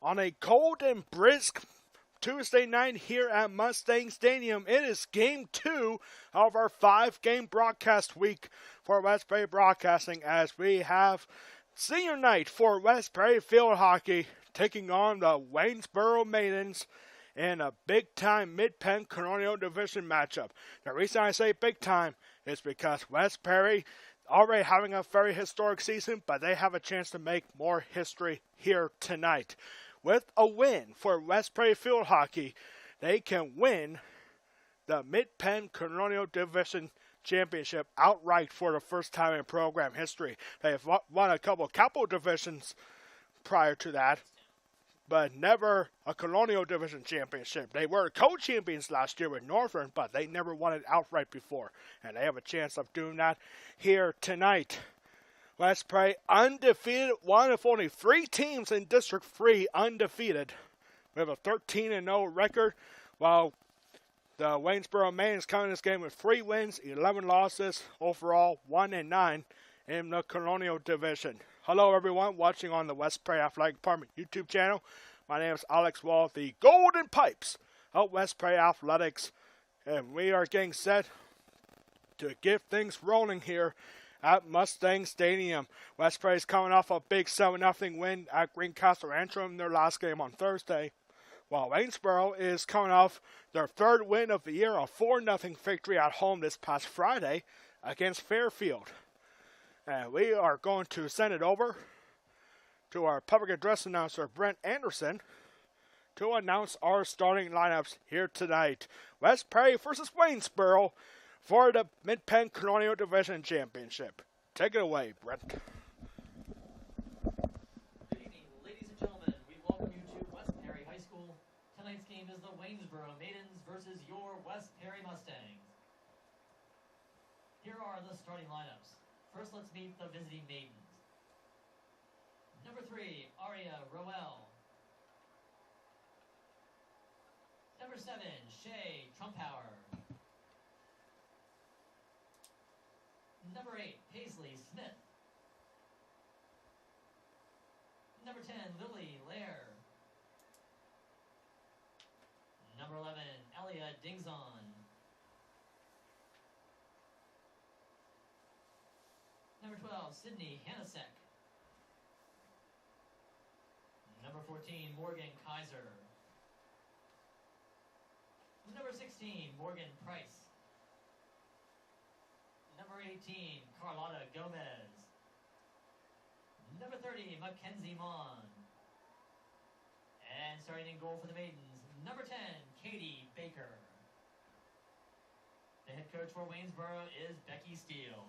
on a cold and brisk Tuesday night here at Mustang Stadium. It is game 2 of our 5-game broadcast week for West Prairie Broadcasting as we have senior night for West Prairie Field Hockey taking on the Waynesboro Maidens in a big-time Mid-Penn Colonial Division matchup. The reason I say big-time is because West Prairie already having a very historic season, but they have a chance to make more history here tonight. With a win for West Prairie Field Hockey, they can win the Mid-Penn Colonial Division Championship outright for the first time in program history. They have won a couple of capital divisions prior to that, but never a Colonial Division Championship. They were co-champions last year with Northern, but they never won it outright before, and they have a chance of doing that here tonight. West Prairie undefeated, one of only 3 teams in District 3 undefeated. We have a 13-0 record, while the Waynesboro Maidens come in this game with 3 wins, 11 losses, overall 1-9 in the Colonial Division. Hello everyone watching on the West Prairie Athletic Department YouTube channel. My name is Alex Wall, the Golden Pipes of West Prairie Athletics, and we are getting set to get things rolling here at Mustang Stadium. West Prairie is coming off a big 7-0 win at Greencastle Antrim in their last game on Thursday, while Waynesboro is coming off their 3rd win of the year, a 4-0 victory at home this past Friday against Fairfield. And we are going to send it over to our public address announcer, Brent Anderson, to announce our starting lineups here tonight. West Prairie versus Waynesboro for the Mid-Penn Colonial Division Championship. Take it away, Brent. Good evening, ladies and gentlemen. We welcome you to West Perry High School. Tonight's game is the Waynesboro Maidens versus your West Perry Mustangs. Here are the starting lineups. First, let's meet the visiting Maidens. Number 3, Aria Roel. Number 7, Shay Trumpauer. Number 8, Paisley Smith. Number 10, Lily Lair. Number 11, Elia Dingzon. Number 12, Sydney Hanasek. Number 14, Morgan Kaiser. Number 16, Morgan Price. Number 18, Carlotta Gomez. Number 30, Mackenzie Mon. And starting in goal for the Maidens, number 10, Katie Baker. The head coach for Waynesboro is Becky Steele.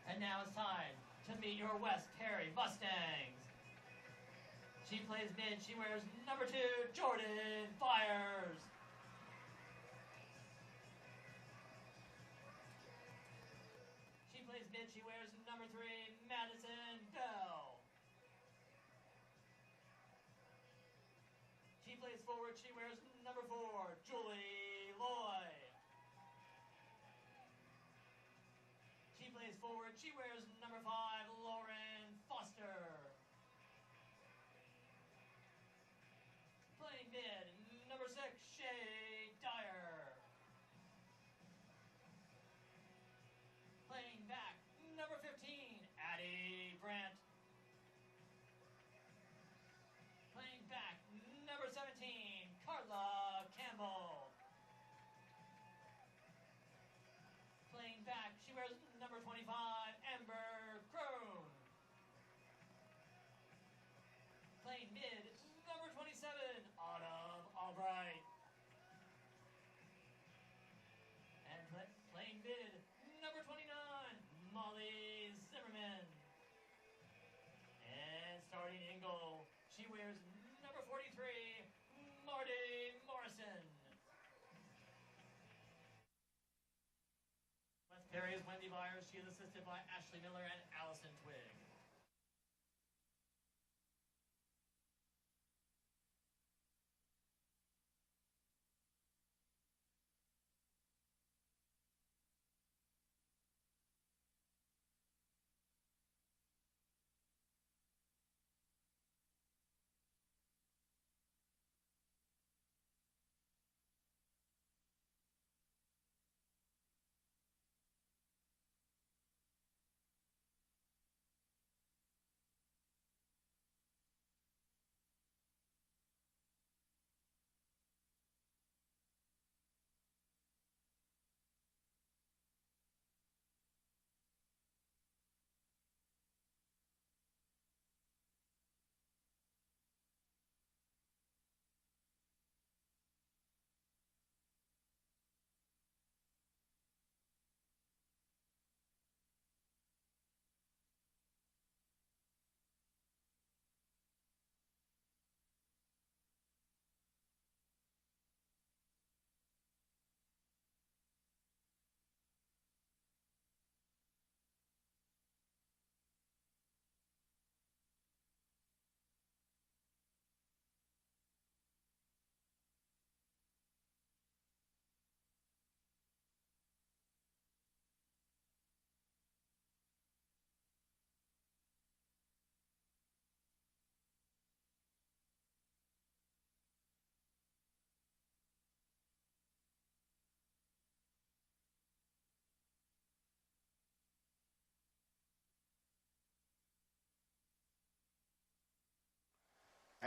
And now it's time to meet your West Perry Mustangs. She plays mid. She wears number 2, Jordan Byers. She plays mid. She wears number 3, Madison Bell. She plays forward. She wears number 4, Julie Loy. She plays forward. She wears number 5, Lauren Foster. Playing mid, number 6, Shay Dyer. Playing back, number 15, Addie Brandt. Playing back, number 17, Carla Campbell. Playing back, she wears number 25, Amber Crow. Carrie is Wendy Byers. She is assisted by Ashley Miller and Allison Twigg.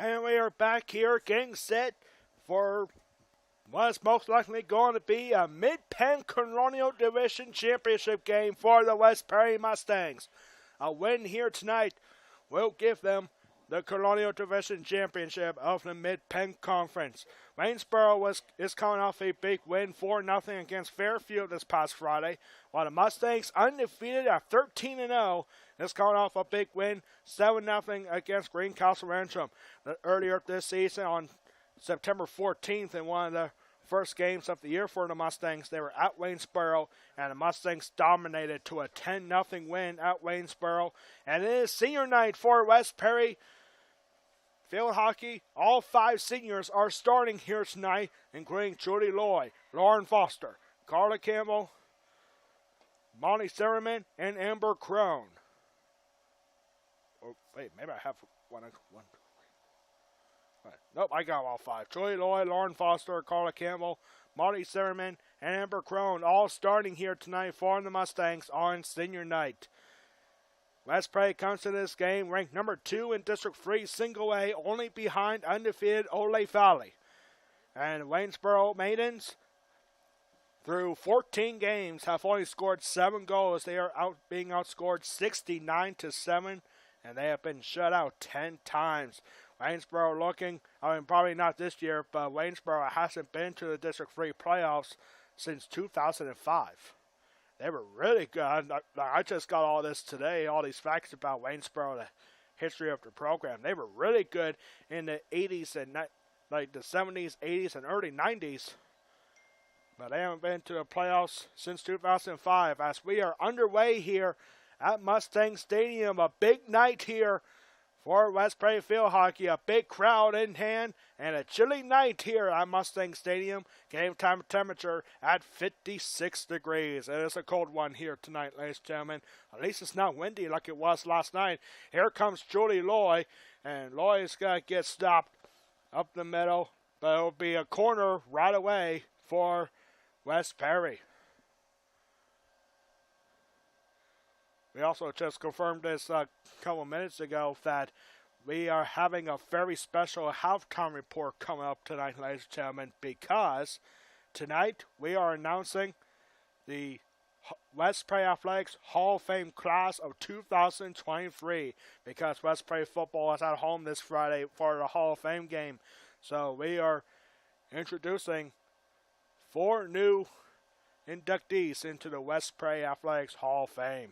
And we are back here getting set for what's most likely going to be a Mid-Penn Colonial Division Championship game for the West Perry Mustangs. A win here tonight will give them the Colonial Division Championship of the Mid-Penn Conference. Waynesboro is coming off a big win, 4-0 against Fairfield this past Friday, while the Mustangs, undefeated at 13-0, is coming off a big win, 7-0 against Greencastle Rancham. Earlier this season, on September 14th, in one of the first games of the year for the Mustangs, they were at Waynesboro, and the Mustangs dominated to a 10-0 win at Waynesboro. And it is senior night for West Perry field hockey. All 5 seniors are starting here tonight, including Judy Loy, Lauren Foster, Carla Campbell, Molly Zimmerman, and Amber Crone. Oh, wait, maybe I have one. Right. Nope, I got all 5. Judy Loy, Lauren Foster, Carla Campbell, Molly Zimmerman, and Amber Crone all starting here tonight for the Mustangs on senior night. West Perry comes to this game ranked number 2 in District 3 Single A, only behind undefeated Ole Valley. And Waynesboro Maidens, through 14 games, have only scored 7 goals. They are being outscored 69-7, and they have been shut out 10 times. Waynesboro looking, probably not this year, but Waynesboro hasn't been to the District 3 playoffs since 2005. They were really good. I just got all this today, all these facts about Waynesboro, the history of the program. They were really good in the 80s and like the 70s, 80s, and early 90s. But they haven't been to the playoffs since 2005. As we are underway here at Mustang Stadium, a big night here for West Perry Field Hockey, a big crowd in hand, and a chilly night here at Mustang Stadium. Game time temperature at 56 degrees. It is a cold one here tonight, ladies and gentlemen. At least it's not windy like it was last night. Here comes Julie Loy, and Loy is going to get stopped up the middle, but it will be a corner right away for West Perry. We also just confirmed this a couple minutes ago that we are having a very special halftime report coming up tonight, ladies and gentlemen, because tonight we are announcing the West Perry Athletics Hall of Fame class of 2023, because West Perry football is at home this Friday for the Hall of Fame game. So we are introducing 4 new inductees into the West Perry Athletics Hall of Fame.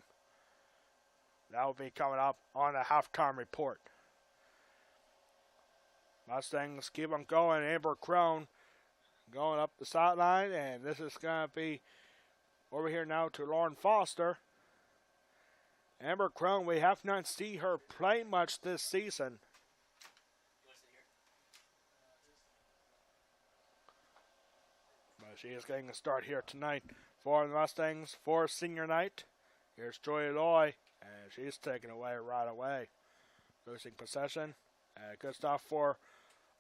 That will be coming up on the halftime report. Mustangs keep on going. Amber Crone going up the sideline, and this is going to be Over here now to Lauren Foster. Amber Crone, we have not seen her play much this season. But she is getting a start here tonight for the Mustangs for senior night. Here's Joy Loy, and she's taken away right away. Losing possession. Good stuff for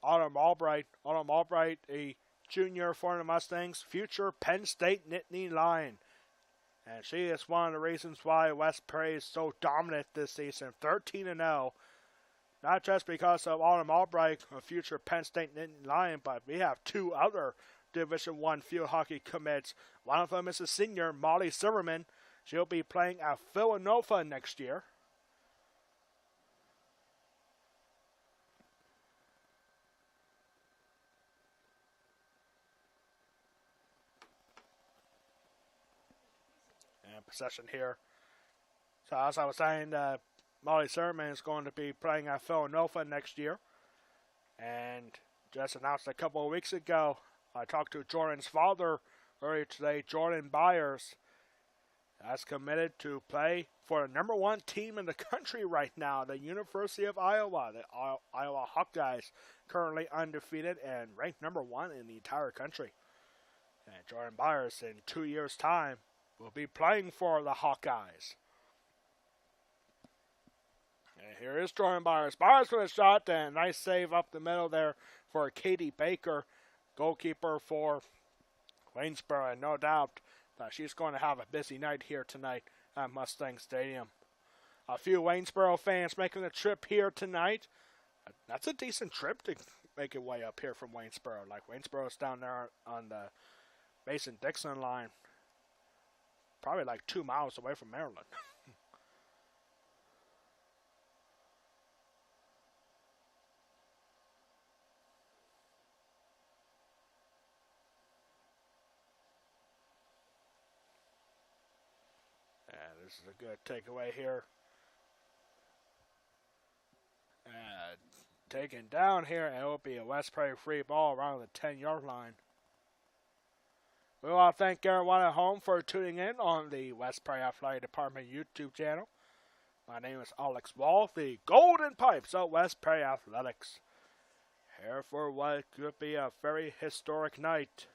Autumn Albright. Autumn Albright, a junior for the Mustangs, future Penn State Nittany Lion. And she is one of the reasons why West Prairie is so dominant this season, 13-0. Not just because of Autumn Albright, a future Penn State Nittany Lion, but we have two other Division I field hockey commits. One of them is a senior, Molly Silverman. She'll be playing at Villanova next year. Possession here. So as I was saying, Molly Sermon is going to be playing at Villanova next year. And just announced a couple of weeks ago, I talked to Jordan's father earlier today, Jordan Byers, has committed to play for the number one team in the country right now, the University of Iowa. The Iowa Hawkeyes, currently undefeated and ranked number one in the entire country. And Jordan Byers, in 2 years' time, will be playing for the Hawkeyes. And here is Jordan Byers. Byers with a shot, and nice save up the middle there for Katie Baker, goalkeeper for Waynesboro. And no doubt that she's going to have a busy night here tonight at Mustang Stadium. A few Waynesboro fans making the trip here tonight. That's a decent trip to make your way up here from Waynesboro. Like, Waynesboro's down there on the Mason-Dixon line. Probably like 2 miles away from Maryland. And this is a good takeaway here. Taken down here, and it will be a West Prairie free ball around the 10-yard line. We want to thank everyone at home for tuning in on the West Prairie Athletic Department YouTube channel. My name is Alex Wall, the Golden Pipes of West Prairie Athletics. Here for what could be a very historic night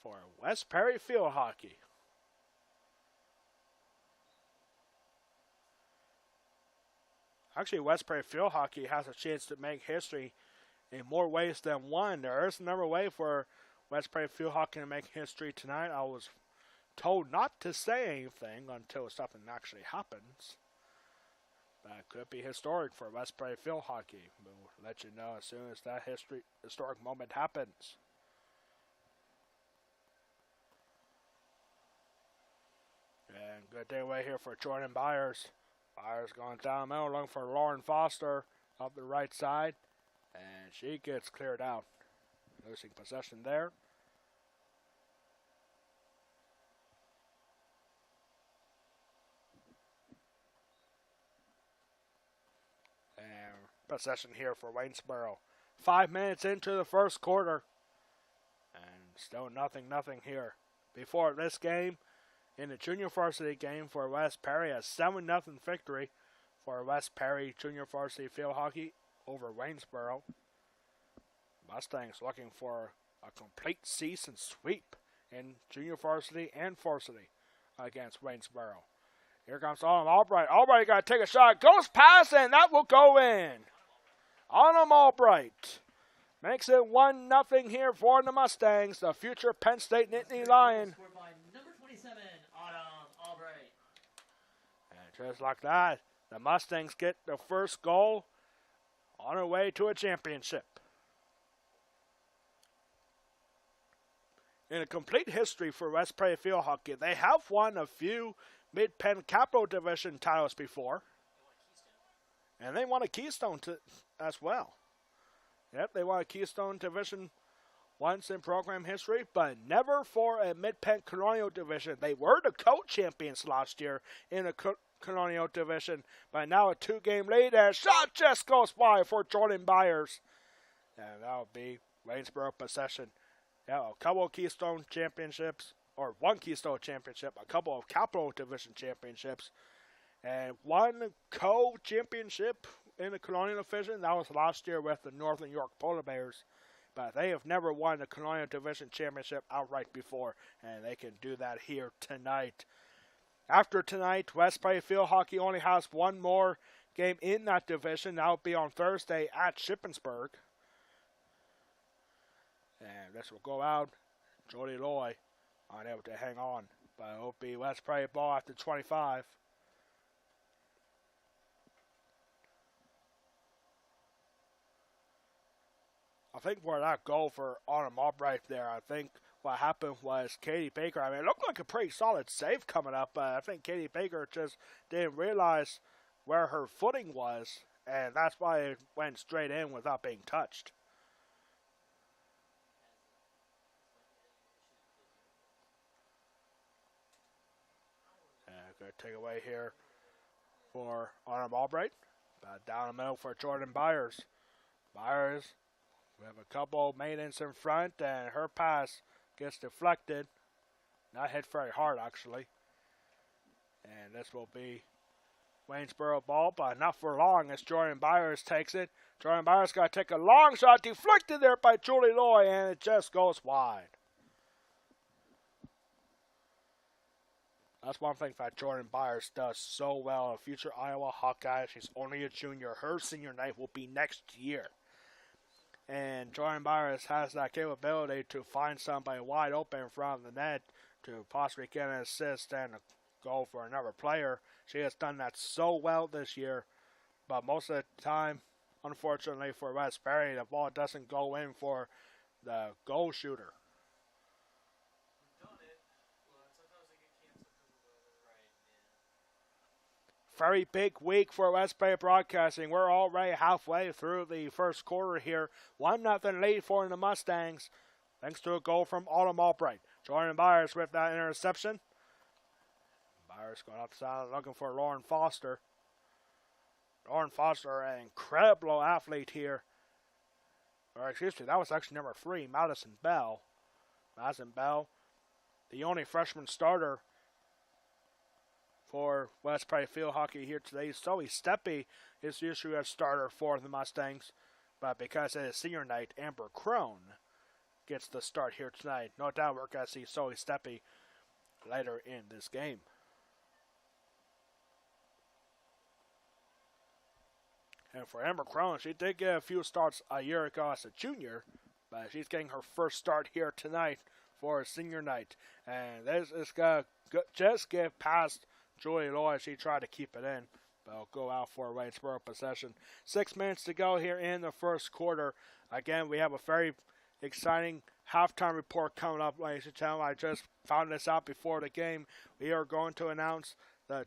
for West Prairie field hockey. Actually, West Prairie field hockey has a chance to make history in more ways than one. There is another way for West Prairie field hockey to make history tonight. I was told not to say anything until something actually happens. That could be historic for West Prairie field hockey. We'll let you know as soon as that historic moment happens. And good day away here for Jordan Byers. Byers going down the middle, looking for Lauren Foster up the right side. And she gets cleared out. Losing possession there. And possession here for Waynesboro. 5 minutes into the first quarter. And still nothing here. Before this game, in the junior varsity game for West Prairie, a 7-0 victory for West Prairie junior varsity field hockey over Waynesboro. Mustangs looking for a complete season sweep in junior varsity and varsity against Waynesboro. Here comes Autumn Albright. Albright got to take a shot. Goes past, and that will go in. Autumn Albright makes it 1-0 here for the Mustangs, the future Penn State Nittany Lion. Scored by number 27, Autumn Albright. And just like that, the Mustangs get the first goal on their way to a championship. In a complete history for West Prairie field hockey, they have won a few Mid-Penn Capital Division titles before. And they won a Keystone as well. Yep, they won a Keystone Division once in program history, but never for a Mid-Penn Colonial Division. They were the co-champions last year in the Colonial Division, but now a 2-game lead, and shot just goes by for Jordan Byers. And that'll be Waynesboro possession. Yeah, a couple of Keystone championships or one Keystone Championship, a couple of Capital Division Championships, and one co-championship in the Colonial Division. That was last year with the Northern York Polar Bears. But they have never won the Colonial Division Championship outright before, and they can do that here tonight. After tonight, West Prairie Field Hockey only has one more game in that division. That will be on Thursday at Shippensburg. And this will go out. Jody Loy unable to hang on. But it will be West Prairie ball after 25. I think for that goal for Autumn Albright there, I think what happened was Katie Baker, I mean, it looked like a pretty solid save coming up, but I think Katie Baker just didn't realize where her footing was, and that's why it went straight in without being touched. Good takeaway here for Autumn Albright. Down the middle for Jordan Byers. Byers, we have a couple maidens in front, and her pass gets deflected. Not hit very hard, actually. And this will be Waynesboro ball, but not for long as Jordan Byers takes it. Jordan Byers got to take a long shot, deflected there by Julie Loy, and it just goes wide. That's one thing that Jordan Byers does so well. A future Iowa Hawkeye. She's only a junior. Her senior night will be next year. And Jordan Byers has that capability to find somebody wide open in front of the net to possibly get an assist and a goal for another player. She has done that so well this year. But most of the time, unfortunately for West Prairie, the ball doesn't go in for the goal shooter. Very big week for West Prairie Broadcasting. We're already halfway through the first quarter here. 1-0 lead for the Mustangs, thanks to a goal from Autumn Albright. Jordan Byers with that interception. Byers going upside looking for Lauren Foster. Lauren Foster, an incredible athlete here. Or excuse me, that was actually number 3, Madison Bell. Madison Bell, the only freshman starter for West Prairie Field Hockey here today. Zoe Steppe is usually a starter for the Mustangs, but because it is senior night, Amber Crone gets the start here tonight. No doubt we're going to see Zoe Steppe later in this game. And for Amber Crone, she did get a few starts a year ago as a junior, but she's getting her first start here tonight for a senior night. And this is going to just get past Julie Loy. She tried to keep it in, but it'll go out for a Waynesboro possession. 6 minutes to go here in the first quarter. Again, we have a very exciting halftime report coming up, ladies and gentlemen. I just found this out before the game. We are going to announce the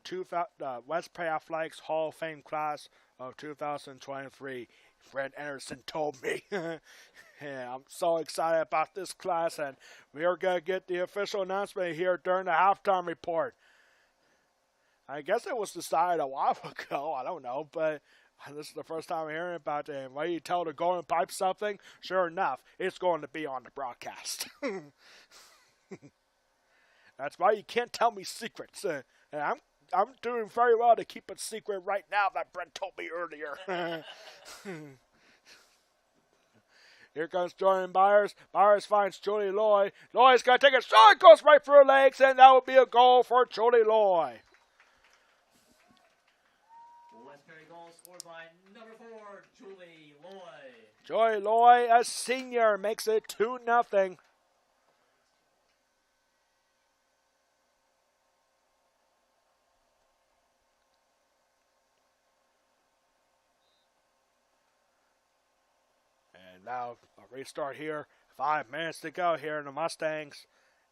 West Prairie Athletics Hall of Fame class of 2023. Fred Anderson told me. Yeah, I'm so excited about this class, and we are going to get the official announcement here during the halftime report. I guess it was decided a while ago. I don't know, but this is the first time I'm hearing about it. And when you tell the Golden Pipe something, sure enough, it's going to be on the broadcast. That's why you can't tell me secrets. And I'm doing very well to keep it secret right now that Brent told me earlier. Here comes Jordan Byers. Byers finds Julie Loy. Loy's got to take a shot. Goes right through her legs, and that will be a goal for Julie Loy. West Prairie goal scored by number 4, Julie Loy. Julie Loy, a senior, makes it 2-0. And now a restart here. 5 minutes to go here in the Mustangs,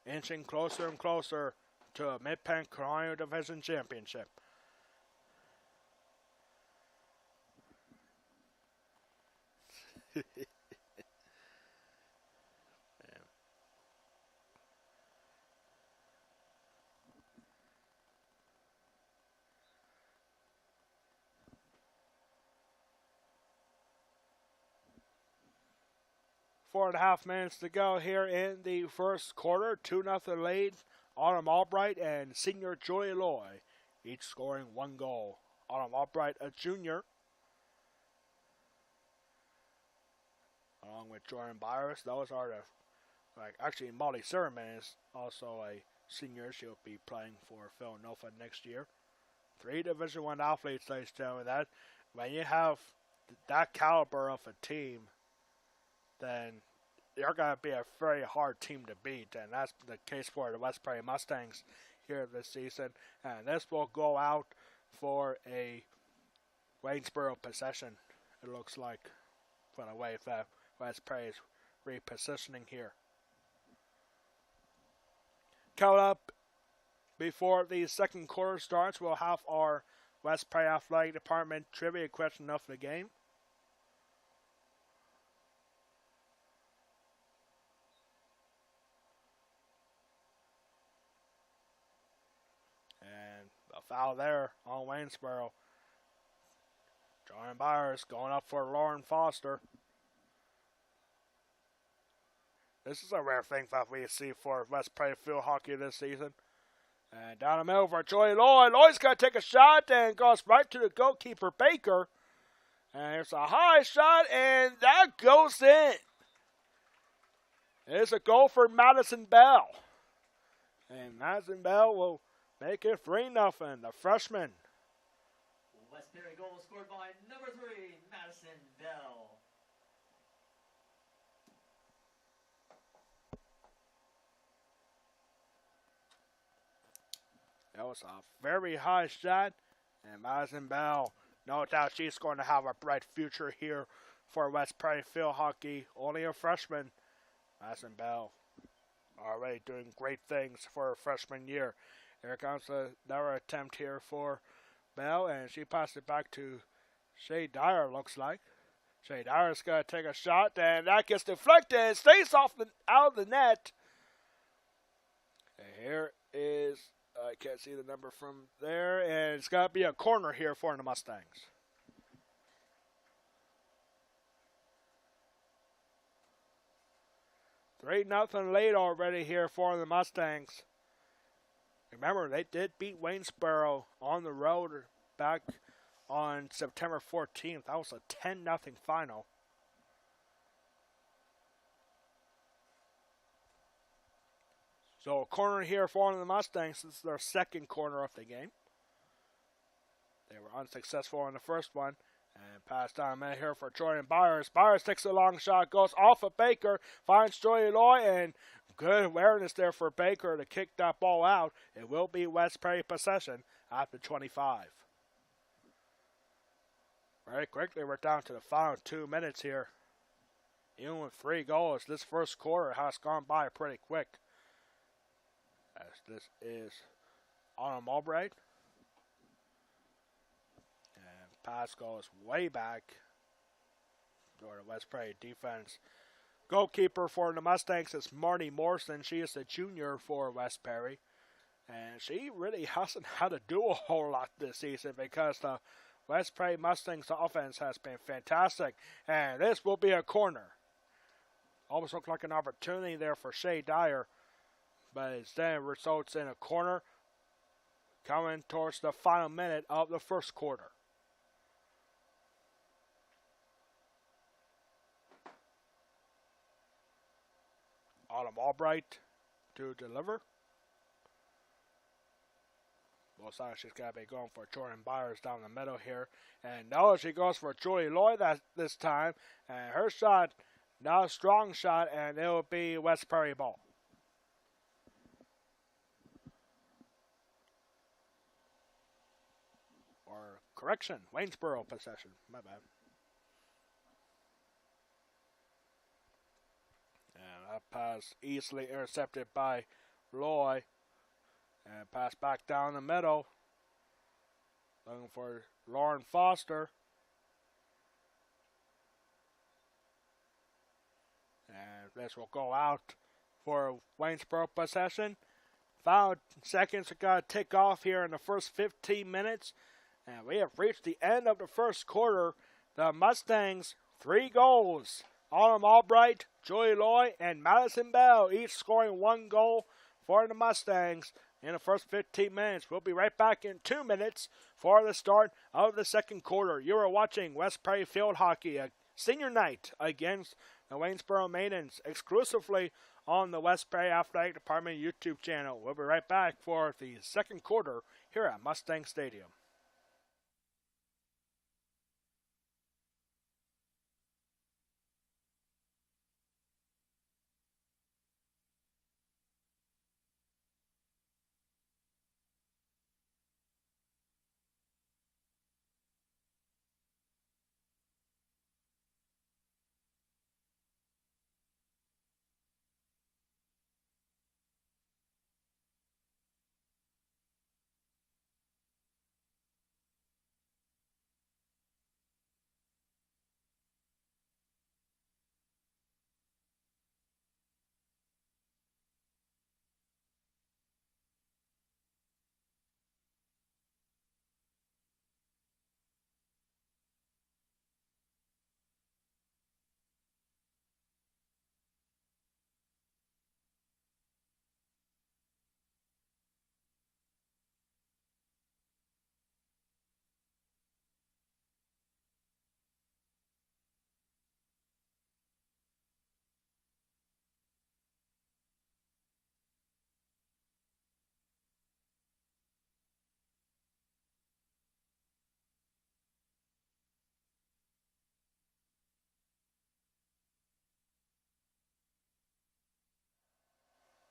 inching closer and closer to a Mid-Penn Colonial Division Championship. 4.5 minutes to go here in the first quarter. 2-0 lead. Autumn Albright and senior Joy Loy, each scoring 1 goal. Autumn Albright, a junior, along with Jordan Byers. Those are actually Molly Sermon is also a senior. She'll be playing for Villanova next year. 3 Division I athletes, ladies and gentlemen. That when you have that caliber of a team, then they're going to be a very hard team to beat, and that's the case for the West Prairie Mustangs here this season. And this will go out for a Waynesboro possession, it looks like, for the way that West Prairie is repositioning here. Coming up before the second quarter starts, we'll have our West Prairie Athletic Department trivia question of the game. And a foul there on Waynesboro. Jordan Byers going up for Lauren Foster. This is a rare thing that we see for West Prairie field hockey this season. And down the middle for Joy Loy. Loy's going to take a shot and goes right to the goalkeeper, Baker. And it's a high shot, and that goes in. It's a goal for Madison Bell. And Madison Bell will make it 3-0, the freshman. West Prairie goal scored by number 3, Madison Bell. That was a very high shot, and Madison Bell, no doubt she's going to have a bright future here for West Prairie field hockey. Only a freshman. Madison Bell already doing great things for her freshman year. Here comes another attempt here for Bell, and she passes it back to Shay Dyer, looks like. Shay Dyer's going to take a shot, and that gets deflected and stays out of the net. And here is, I can't see the number from there, and it's got to be a corner here for the Mustangs. $3-0 lead already here for the Mustangs. Remember, they did beat Waynesboro on the road back on September 14th. That was a 10-0 final. So a corner here for the Mustangs. This is their second corner of the game. They were unsuccessful in the first one. And pass down the middle here for Jordan Byers. Byers takes a long shot, goes off of Baker, finds Joy Loy, and good awareness there for Baker to kick that ball out. It will be West Prairie possession after 25. Very quickly, we're down to the final 2 minutes here. Even with 3 goals, this first quarter has gone by pretty quick. As this is Autumn Albright. And pass goes way back toward the West Prairie defense. Goalkeeper for the Mustangs is Marty Morrison. She is a junior for West Prairie. And she really hasn't had to do a whole lot this season because the West Prairie Mustangs offense has been fantastic. And this will be a corner. Almost looked like an opportunity there for Shay Dyer. But instead results in a corner coming towards the final minute of the first quarter. Autumn Albright to deliver. Both sides, she's got to be going for Jordan Byers down the middle here. And no, she goes for Joy Loy this time. And her shot, not a strong shot, and it will be West Prairie ball. Or correction, Waynesboro possession. My bad. And that pass easily intercepted by Loy. And pass back down the middle. Looking for Lauren Foster. And this will go out for Waynesboro possession. 5 seconds are going to tick off here in the first 15 minutes. And we have reached the end of the first quarter. The Mustangs, 3 goals. Autumn Albright, Joey Loy, and Madison Bell each scoring 1 goal for the Mustangs in the first 15 minutes. We'll be right back in 2 minutes for the start of the second quarter. You are watching West Prairie Field Hockey, a senior night against the Waynesboro Maidens, exclusively on the West Prairie Athletic Department YouTube channel. We'll be right back for the second quarter here at Mustang Stadium.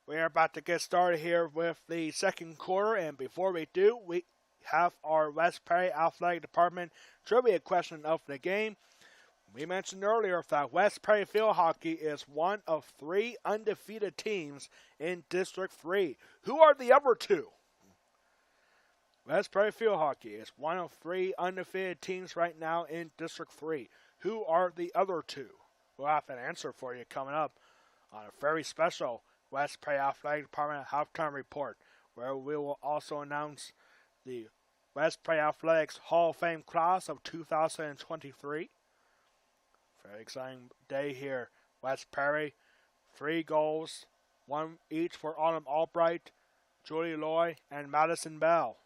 We are about to get started here with the second quarter, and before we do, we have our West Prairie Athletic Department trivia question of the game. We mentioned earlier that West Prairie Field Hockey is one of 3 undefeated teams in District 3. Who are the other 2? West Prairie Field Hockey is one of 3 undefeated teams right now in District 3. Who are the other 2? We'll have an answer for you coming up on a very special West Prairie Athletic Department halftime report, where we will also announce the West Prairie Athletics Hall of Fame class of 2023. Very exciting day here. West Prairie, 3 goals, 1 each for Autumn Albright, Julie Loy, and Madison Bell.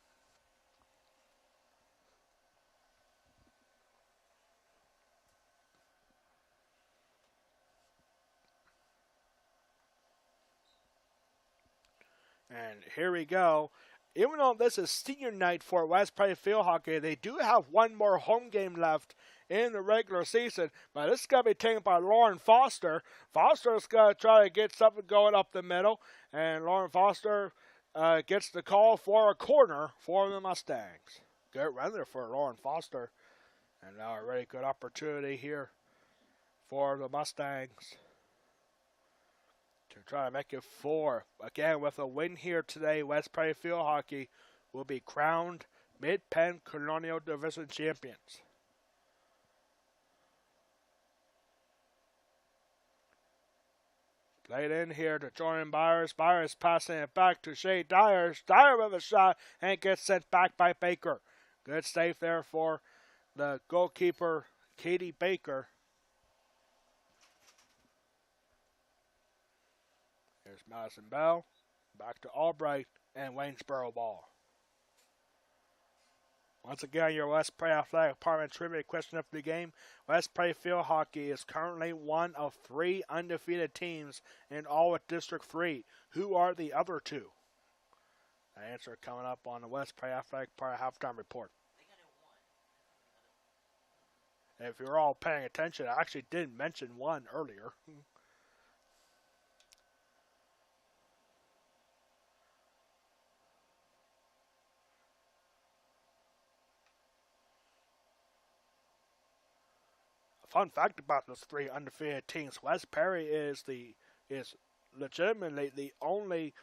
And here we go. Even though this is senior night for West Prairie Field Hockey, they do have 1 more home game left in the regular season. But this is going to be taken by Lauren Foster. Foster's going to try to get something going up the middle. And Lauren Foster gets the call for a corner for the Mustangs. Good run for Lauren Foster. And now a really good opportunity here for the Mustangs to try to make it 4. Again, with a win here today, West Prairie Field Hockey will be crowned Mid-Penn Colonial Division champions. Played in here to Jordan Byers. Byers passing it back to Shay Dyer. Dyer with a shot and gets sent back by Baker. Good save there for the goalkeeper, Katie Baker. Here's Madison Bell, back to Albright, and Waynesboro ball. Once again, your West Prairie Athletic Department trivia question of the game. West Prairie Field Hockey is currently one of 3 undefeated teams in all of District 3. Who are the other 2? The answer coming up on the West Prairie Athletic Department halftime report. If you're all paying attention, I actually did mention 1 earlier. Fun fact about those 3 undefeated teams: West Prairie is legitimately the only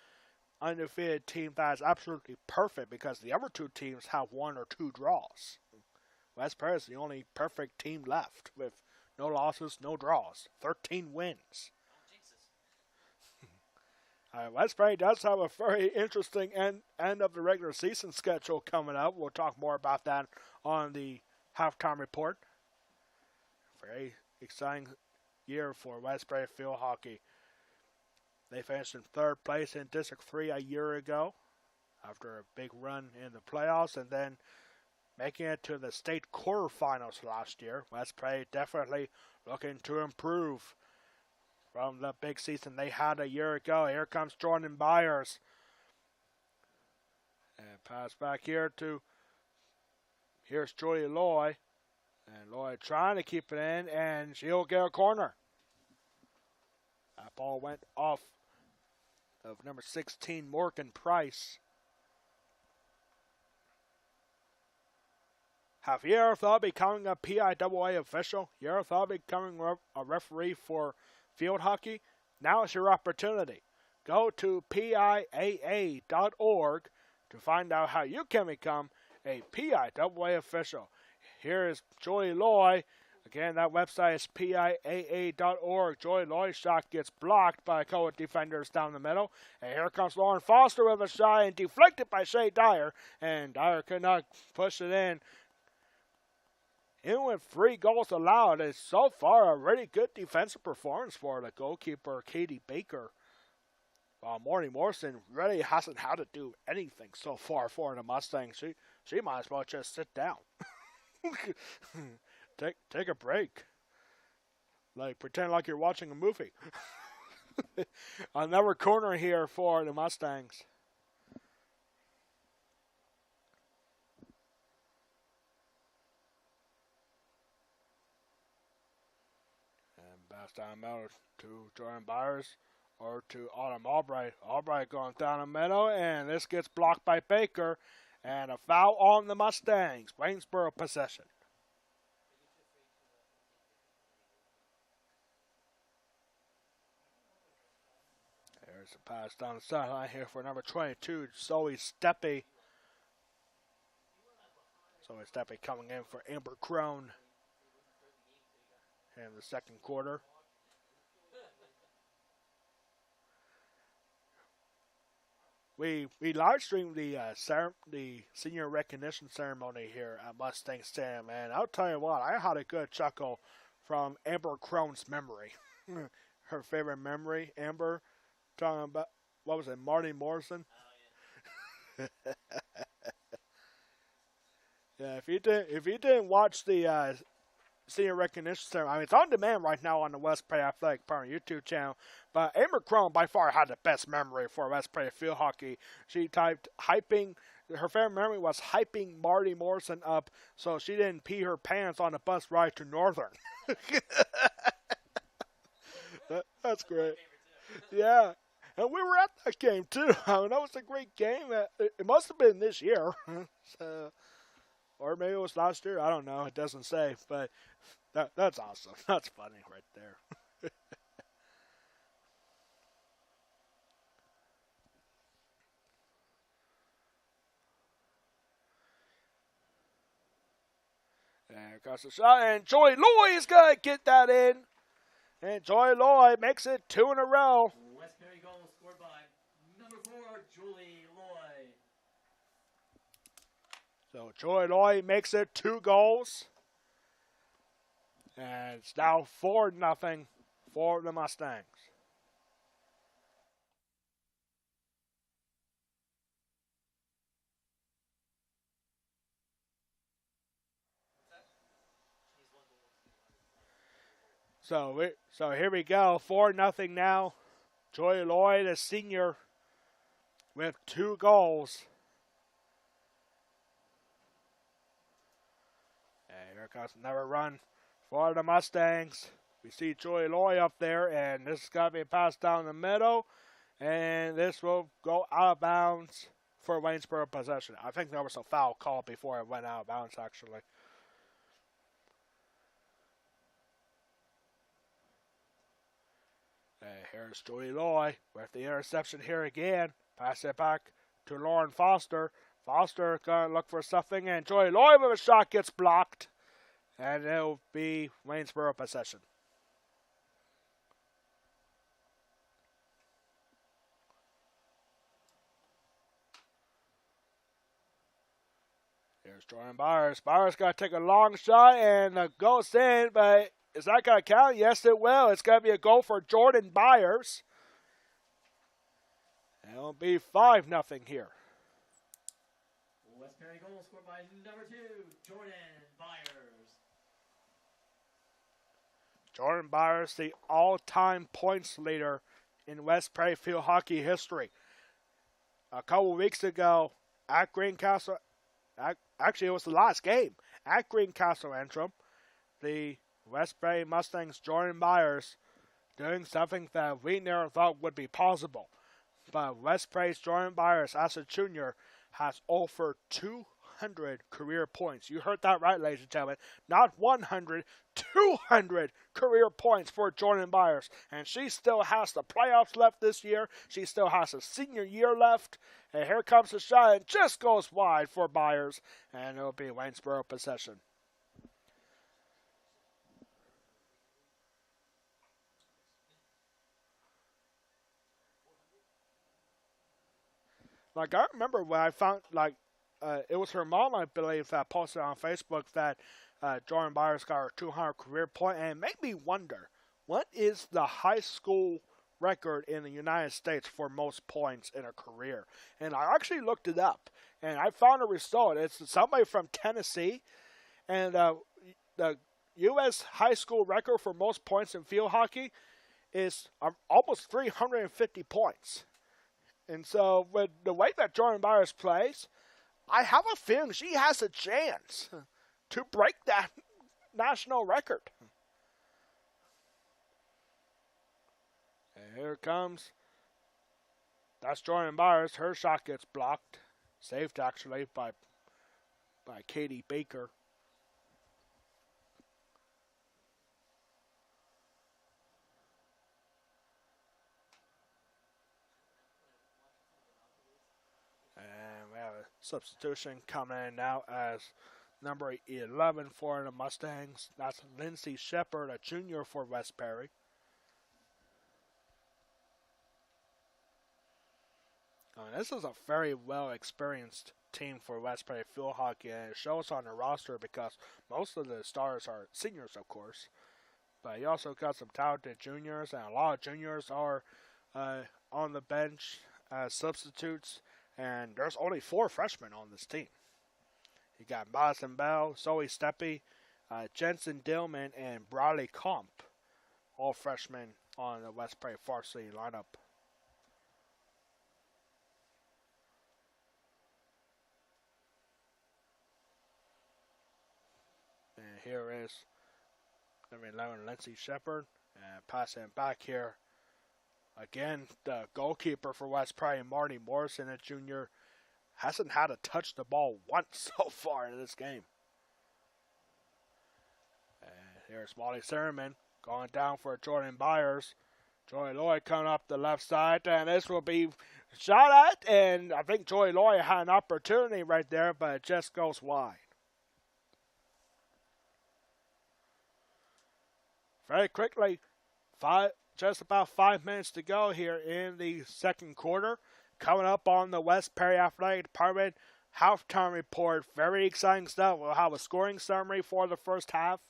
undefeated team that is absolutely perfect, because the other 2 teams have 1 or 2 draws. West Prairie is the only perfect team left with no losses, no draws, 13 wins. West Prairie does have a very interesting end of the regular season schedule coming up. We'll talk more about that on the halftime report. Very exciting year for Westbury Field Hockey. They finished in 3rd place in District 3 a year ago after a big run in the playoffs, and then making it to the state quarterfinals last year. Westbury definitely looking to improve from the big season they had a year ago. Here comes Jordan Byers. And pass back here to, here's Julie Loy. And Loy trying to keep it in, and she'll get a corner. That ball went off of number 16, Morgan Price. Have you ever thought of becoming a PIAA official? You ever thought of becoming a referee for field hockey? Now is your opportunity. Go to PIAA.org to find out how you can become a PIAA official. Here is Joy Loy. Again, that website is PIAA.org. Joy Loy's shot gets blocked by a couple of defenders down the middle. And here comes Lauren Foster with a shot and deflected by Shay Dyer. And Dyer could not push it in. Even with 3 goals allowed, it's so far a really good defensive performance for the goalkeeper, Katie Baker. While Morty Morrison really hasn't had to do anything so far for the Mustangs. She might as well just sit down. Take a break. Like, pretend like you're watching a movie. Another corner here for the Mustangs. And pass down the middle to Jordan Byers or to Autumn Albright. Albright going down the middle, and this gets blocked by Baker. And a foul on the Mustangs. Waynesboro possession. There's a pass down the sideline here for number 22, Zoe Steppe. Zoe Steppe coming in for Amber Crone in the 2nd quarter. We live streamed the senior recognition ceremony here at Mustang Stadium, and I'll tell you what, I had a good chuckle from Amber Crone's memory. Her favorite memory, Amber, talking about, what was it, Marty Morrison? Oh, yeah. Yeah, if you didn't watch the senior recognition ceremony, I mean, it's on demand right now on the West Prairie Athletic Department YouTube channel. But Amber Crone by far had the best memory for West Prairie field hockey. She typed hyping. Her favorite memory was hyping Marty Morrison up so she didn't pee her pants on the bus ride to Northern. That's great. Yeah. And we were at that game, too. I mean, that was a great game. It must have been this year. So, or maybe it was last year. I don't know. It doesn't say. But that's awesome. That's funny right there. There goes the shot. And Joy Loy is going to get that in. And Joy Loy makes it 2 in a row. Westbury goal scored by number 4, Julie Loy. So Joy Loy makes it 2 goals. And it's now 4-0 for the Mustangs. So here we go, 4-0 now. Joy Loy, the senior, with 2 goals. And here comes another run for the Mustangs. We see Joy Loy up there, and this is going to be passed down the middle. And this will go out of bounds for Waynesboro possession. I think there was a foul call before it went out of bounds, actually. Here's Joy Loy with the interception here again. Pass it back to Lauren Foster. Foster going to look for something, and Joy Loy with a shot gets blocked. And it'll be Waynesboro possession. Here's Jordan Byers. Byers got to take a long shot, and it goes in, but Is that going to count? Yes, it will. It's going to be a goal for Jordan Byers. And it'll be 5-0 here. West Perry goal scored by number 2, Jordan Byers. Jordan Byers, the all-time points leader in West Perry field hockey history. A couple weeks ago at Greencastle, actually it was the last game at Greencastle Antrim, the West Perry Mustangs Jordan Byers doing something that we never thought would be possible. But West Perry's Jordan Byers, as a junior, has over 200 career points. You heard that right, ladies and gentlemen. Not 100, 200 career points for Jordan Byers. And she still has the playoffs left this year. She still has a senior year left. And here comes the shot, and just goes wide for Byers. And it'll be Waynesboro possession. Like, I remember when I found, it was her mom, I believe, that posted on Facebook that Jordan Byers got her 200 career point, and it made me wonder, what is the high school record in the United States for most points in a career? And I actually looked it up, and I found a result. It's somebody from Tennessee, and the U.S. high school record for most points in field hockey is almost 350 points. And so, with the way that Jordan Byers plays, I have a feeling she has a chance to break that national record. And here it comes. That's Jordan Byers. Her shot gets blocked. Saved, actually, by Katie Baker. And we have a substitution coming in now as number 11 for the Mustangs. That's Lindsay Shepard, a junior for West Perry. This is a very well experienced team for West Perry field hockey, and it shows on the roster because most of the stars are seniors, of course. But you also got some talented juniors, and a lot of juniors are on the bench as substitutes. And there's only 4 freshmen on this team. You got Madison Bell, Zoe Steppe, Jensen Dillman, and Bradley Comp. All freshmen on the West Perry Varsity lineup. And here is number 11, Lindsay Shepard. And passing back here. Again, the goalkeeper for West Perry, Marty Morrison, a junior, hasn't had to touch the ball once so far in this game. And here's Molly Sermon going down for Jordan Byers. Joy Lloyd coming up the left side, and this will be shot at, and I think Joy Lloyd had an opportunity right there, but it just goes wide. Very quickly, just about 5 minutes to go here in the second quarter. Coming up on the West Perry Athletic Department halftime report. Very exciting stuff. We'll have a scoring summary for the first half.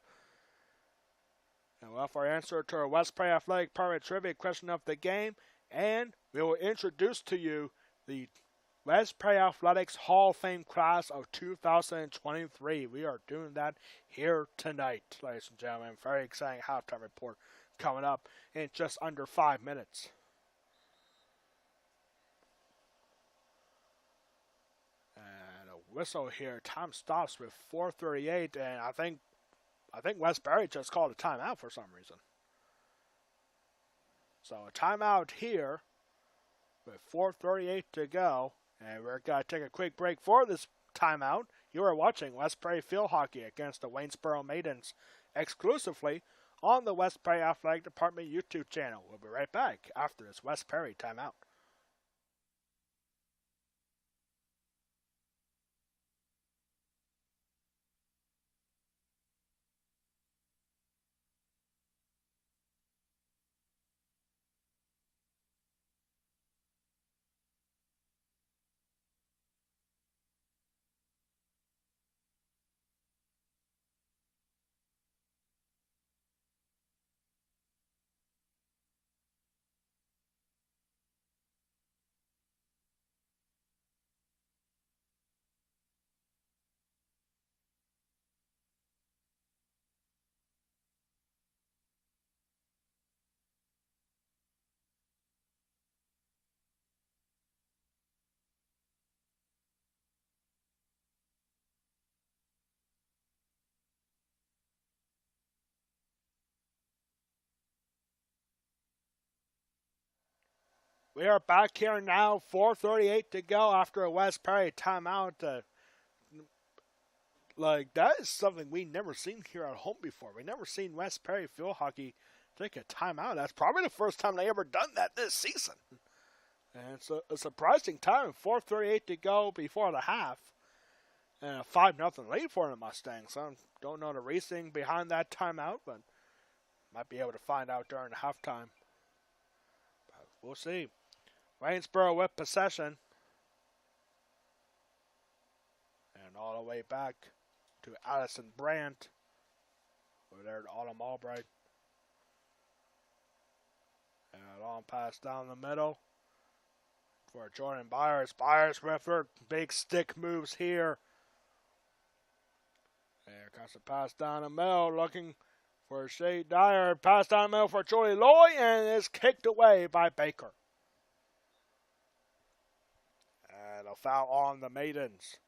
And we'll have our answer to our West Perry Athletic Department trivia question of the game. And we will introduce to you the West Perry Athletics Hall of Fame class of 2023. We are doing that here tonight, ladies and gentlemen. Very exciting halftime report coming up in just under 5 minutes. And a whistle here. Time stops with 4:38, and I think West Perry just called a timeout for some reason. So a timeout here with 4:38 to go, and we're going to take a quick break for this timeout. You are watching West Perry Field Hockey against the Waynesboro Maidens exclusively on the West Perry Athletic Department YouTube channel. We'll be right back after this West Perry timeout. We are back here now, 4:38 to go after a West Perry timeout. That is something we never seen here at home before. We never seen West Perry field hockey take a timeout. That's probably the first time they ever done that this season. And it's a surprising time, 4:38 to go before the half. And a 5-0 lead for the Mustangs. I don't know the reasoning behind that timeout, but might be able to find out during the halftime. But we'll see. Waynesboro with possession. And all the way back to Addison Brandt. Over there to Autumn Albright. And a long pass down the middle for Jordan Byers. Byers with her big stick moves here. There comes the pass down the middle, looking for Shea Dyer. Pass down the middle for Julie Loy, and it's kicked away by Baker. And a foul on the Maidens.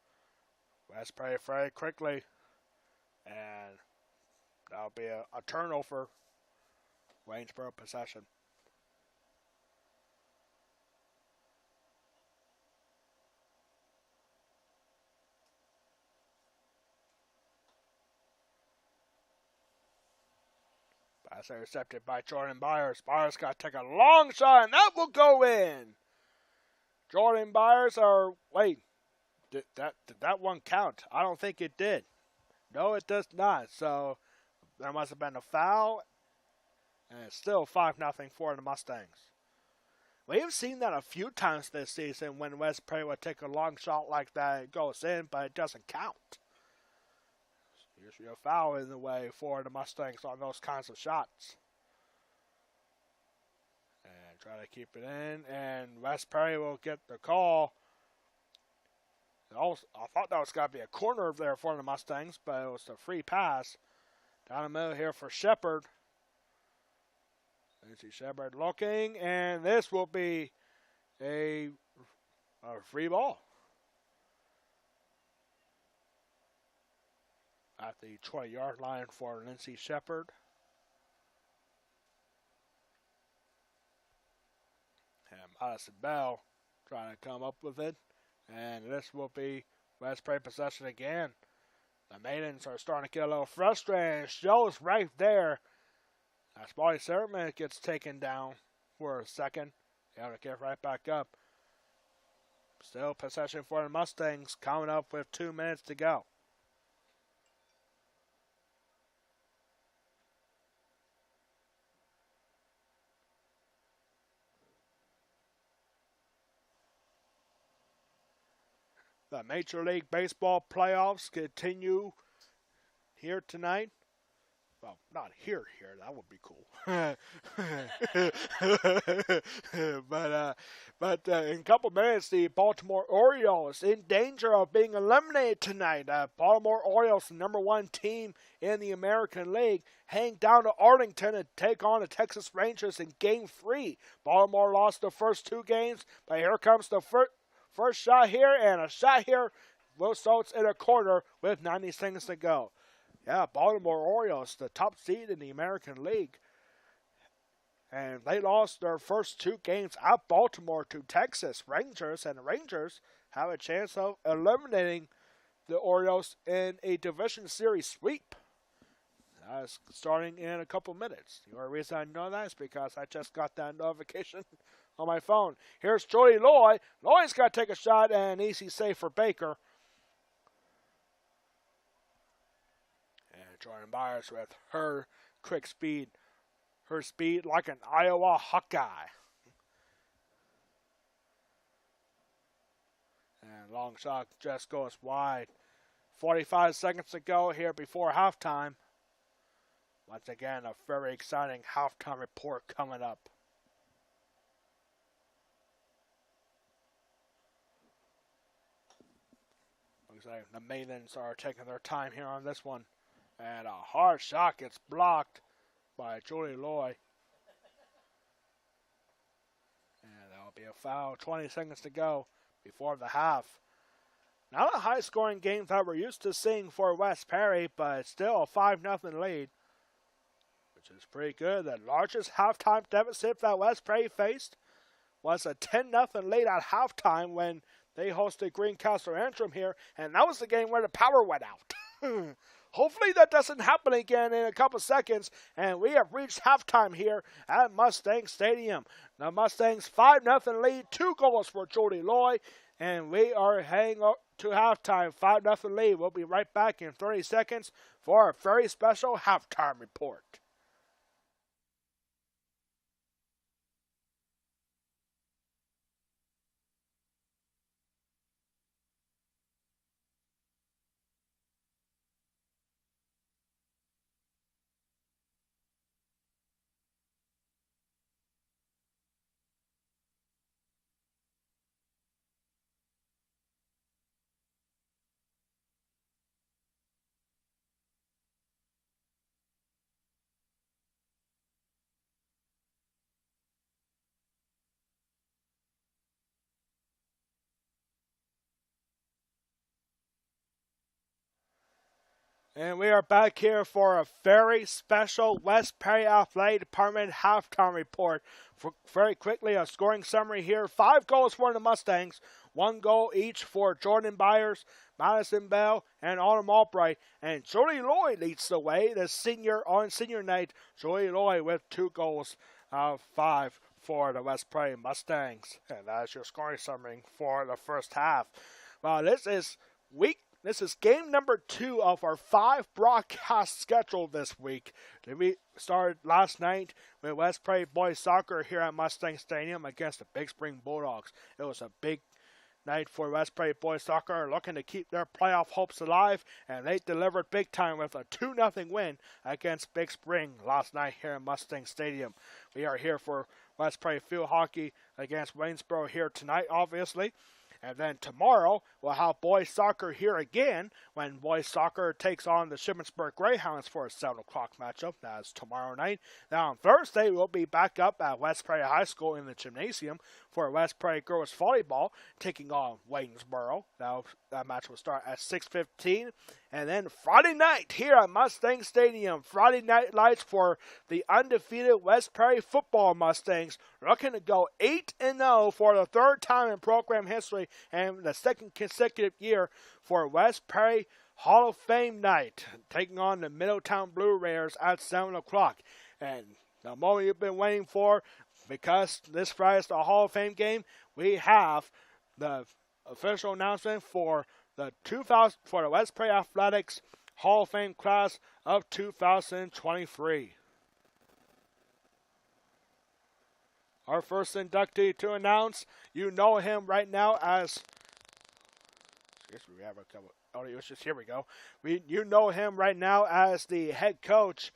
West Perry very quickly. And that'll be a turnover. Waynesboro possession. Pass intercepted by Jordan Byers. Byers got to take a long shot, and that will go in. Jordan Byers, did that one count? I don't think it did. No, it does not. So there must have been a foul, and it's still 5-0 for the Mustangs. We've seen that a few times this season when West Perry would take a long shot like that. It goes in, but it doesn't count. Usually a foul in the way for the Mustangs on those kinds of shots. And try to keep it in, and West Perry will get the call. I thought that was going to be a corner there for the Mustangs, but it was a free pass. Down the middle here for Shepard. You see Shepard looking, and this will be a free ball. At the 20-yard line for Lindsay Shepard. And Madison Bell trying to come up with it. And this will be West Perry possession again. The Maidens are starting to get a little frustrated. Shows right there. As Molly Sertman gets taken down for a second. Able to get right back up. Still possession for the Mustangs. Coming up with 2 minutes to go. The Major League Baseball playoffs continue here tonight. Well, not here. That would be cool. but in a couple minutes, the Baltimore Orioles in danger of being eliminated tonight. Baltimore Orioles, the number 1 team in the American League, hang down to Arlington and take on the Texas Rangers in Game 3. Baltimore lost the first 2 games, but here comes the first shot here, and a shot here results in a corner with 90 seconds to go. Yeah, Baltimore Orioles, the top seed in the American League. And they lost their first 2 games at Baltimore to Texas Rangers, and the Rangers have a chance of eliminating the Orioles in a division series sweep. That's starting in a couple minutes. The only reason I know that is because I just got that notification on my phone. Here's Jody Loy. Loy's got to take a shot, and an easy save for Baker. And Jordan Byers with her quick speed. Her speed like an Iowa Hawkeye. And long shot just goes wide. 45 seconds to go here before halftime. Once again, a very exciting halftime report coming up. Looks like the Maidens are taking their time here on this one. And a hard shot gets blocked by Julie Loy. And that'll be a foul. 20 seconds to go before the half. Not a high-scoring game that we're used to seeing for West Perry, but still a 5-0 lead, which is pretty good. The largest halftime deficit that West Perry faced was a 10-0 lead at halftime when they hosted Greencastle Antrim here, and that was the game where the power went out. Hopefully that doesn't happen again in a couple seconds, and we have reached halftime here at Mustang Stadium. The Mustangs 5-0 lead, 2 goals for Jody Loy, and we are heading up to halftime, 5-0 lead. We'll be right back in 30 seconds for a very special halftime report. And we are back here for a very special West Perry Athletic Department halftime report. Very quickly, a scoring summary here. 5 goals for the Mustangs, 1 goal each for Jordan Byers, Madison Bell, and Autumn Albright. And Jody Loy leads the way, the senior on senior night. Jody Loy with 2 goals, 5 for the West Perry Mustangs. And that's your scoring summary for the first half. Well, this is game number 2 of our 5 broadcasts scheduled this week. We started last night with West Prairie Boys Soccer here at Mustang Stadium against the Big Spring Bulldogs. It was a big night for West Prairie Boys Soccer, looking to keep their playoff hopes alive, and they delivered big time with a 2-0 win against Big Spring last night here at Mustang Stadium. We are here for West Prairie Field Hockey against Waynesboro here tonight, obviously. And then tomorrow, we'll have boys soccer here again when boys soccer takes on the Shippensburg Greyhounds for a 7 o'clock matchup. That's tomorrow night. Now on Thursday, we'll be back up at West Prairie High School in the gymnasium for West Prairie Girls Volleyball taking on Waynesboro. That match will start at 6:15. And then Friday night here at Mustang Stadium, Friday night lights for the undefeated West Prairie football Mustangs, looking to go 8-0 for the 3rd time in program history and the 2nd consecutive year for West Prairie Hall of Fame night, taking on the Middletown Blue Raiders at 7 o'clock. And the moment you've been waiting for, because this Friday is the Hall of Fame game, we have the official announcement for the West Prairie Athletics Hall of Fame class of 2023. Our first inductee to announce, you know him right now as, we have a couple audio issues. Here we go. You know him right now as the head coach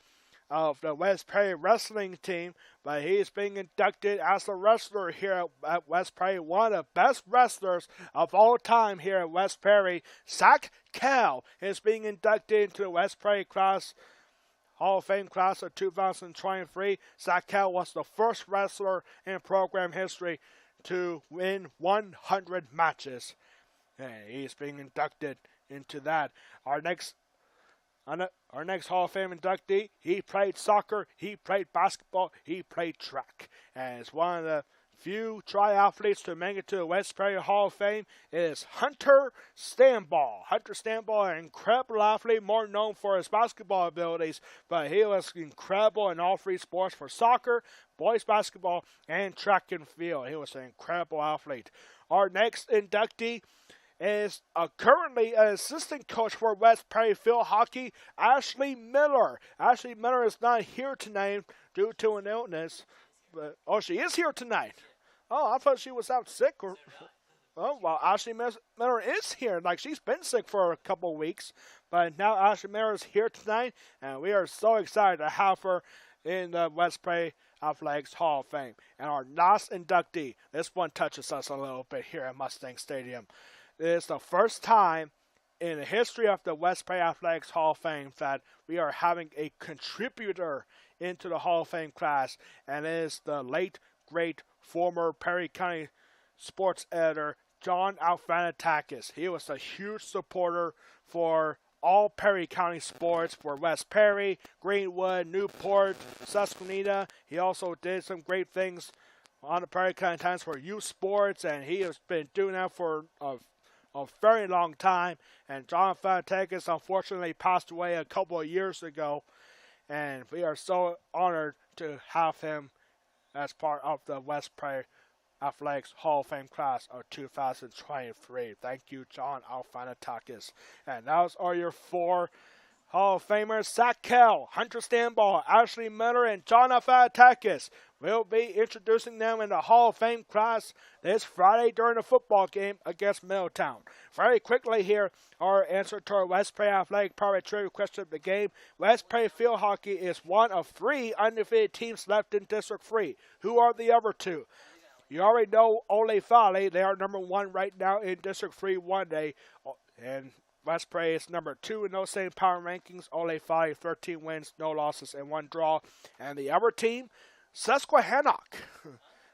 of the West Prairie wrestling team, but he's being inducted as a wrestler here at West Prairie. One of the best wrestlers of all time here at West Prairie, Zach Cal, is being inducted into the West Prairie Hall of Fame class of 2023. Zach Cal was the first wrestler in program history to win 100 matches. And he's being inducted into that. Our next Hall of Fame inductee, he played soccer, he played basketball, he played track. And is one of the few triathletes to make it to the West Prairie Hall of Fame is Hunter Stanball. Hunter Stanball, an incredible athlete, more known for his basketball abilities, but he was incredible in all 3 sports for soccer, boys basketball, and track and field. He was an incredible athlete. Our next inductee is currently an assistant coach for West Prairie Field Hockey, Ashley Miller. Ashley Miller is not here tonight due to an illness. But, she is here tonight. Oh, I thought she was out sick. Well, Ashley Miller is here. She's been sick for a couple weeks. But now Ashley Miller is here tonight, and we are so excited to have her in the West Prairie Athletics Hall of Fame. And our last inductee, this one touches us a little bit here at Mustang Stadium. It is the first time in the history of the West Prairie Athletics Hall of Fame that we are having a contributor into the Hall of Fame class, and it is the late, great, former Perry County sports editor, John Alfanatakis. He was a huge supporter for all Perry County sports, for West Perry, Greenwood, Newport, Susquehanna. He also did some great things on the Prairie County Times for youth sports, and he has been doing that for a very long time. And John Fanatakis unfortunately passed away a couple of years ago, and we are so honored to have him as part of the West Prairie Athletics Hall of Fame class of 2023. Thank you, John Alfanatakis. And those are your 4 Hall of Famers: Zach Kell, Hunter Stanball, Ashley Miller, and John Alfanatakis. We'll be introducing them in the Hall of Fame class this Friday during the football game against Middletown. Very quickly here, our answer to our West Prairie Athletic Pirate Trivia question of the game. West Prairie Field Hockey is one of 3 undefeated teams left in District 3. Who are the other 2? You already know Ole Valley. They are number 1 right now in District 3 1A. And West Prairie is number 2 in those same power rankings. Ole Valley, 13 wins, no losses, and 1 draw. And the other team, Susquehannock.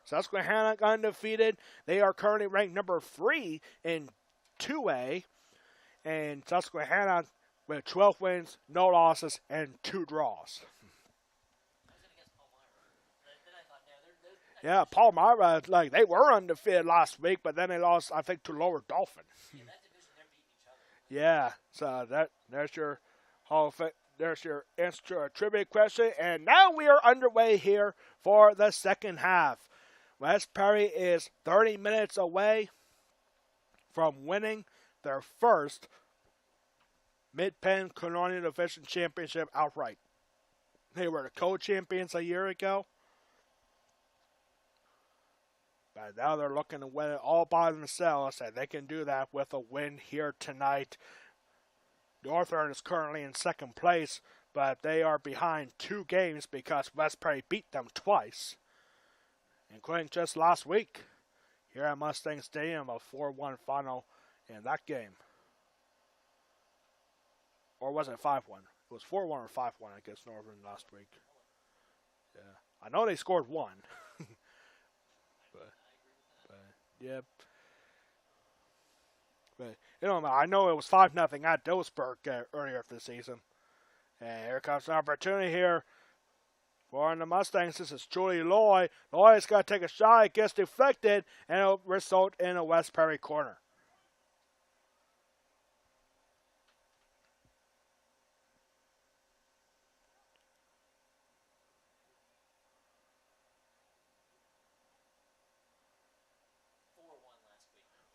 Susquehannock undefeated. They are currently ranked number 3 in 2A. And Susquehannock with 12 wins, no losses, and 2 draws. Yeah, Palmyra, like, they were undefeated last week, but then they lost, I think, to Lower Dolphin. Yeah, so there's your there's your answer to our trivia question, and now we are underway here for the second half. West Prairie is 30 minutes away from winning their first Mid-Penn Colonial Division Championship outright. They were the co-champions a year ago. But now they're looking to win it all by themselves, and they can do that with a win here tonight. Northern is currently in second place, but they are behind 2 games because West Prairie beat them twice, including just last week here at Mustang Stadium, a 4-1 final in that game. Or was it 5-1? It was 4-1 or 5-1 against Northern last week. Yeah, I know they scored 1. Yeah. But, I know it was 5-0 at Dillsburg earlier this season. And here comes an opportunity here for the Mustangs. This is Julie Loy. Loy's got to take a shot. It gets deflected, and it'll result in a West Prairie corner.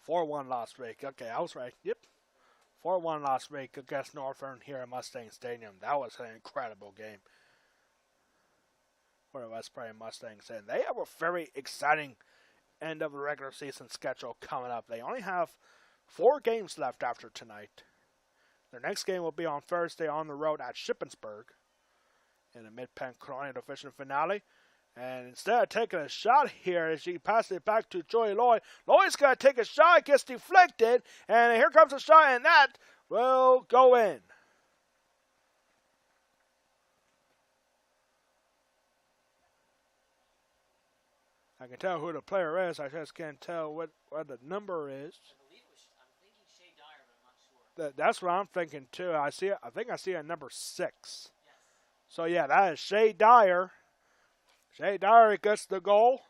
$4-1 last week. Okay, I was right. Yep. 4-1 last week against Northern here at Mustang Stadium. That was an incredible game for the West Prairie Mustangs. And they have a very exciting end of the regular season schedule coming up. They only have 4 games left after tonight. Their next game will be on Thursday on the road at Shippensburg in the Mid-Penn Colonial Division finale. And instead of taking a shot here, as she passes it back to Joy Loy, Loy's got to take a shot, gets deflected, and here comes a shot, and that will go in. I can tell who the player is. I just can't tell what the number is. I'm thinking Shay Dyer, but I'm not sure. That's what I'm thinking too. I think I see a number 6. Yes. So yeah, that is Shay Dyer. Shay Dyer gets the goal.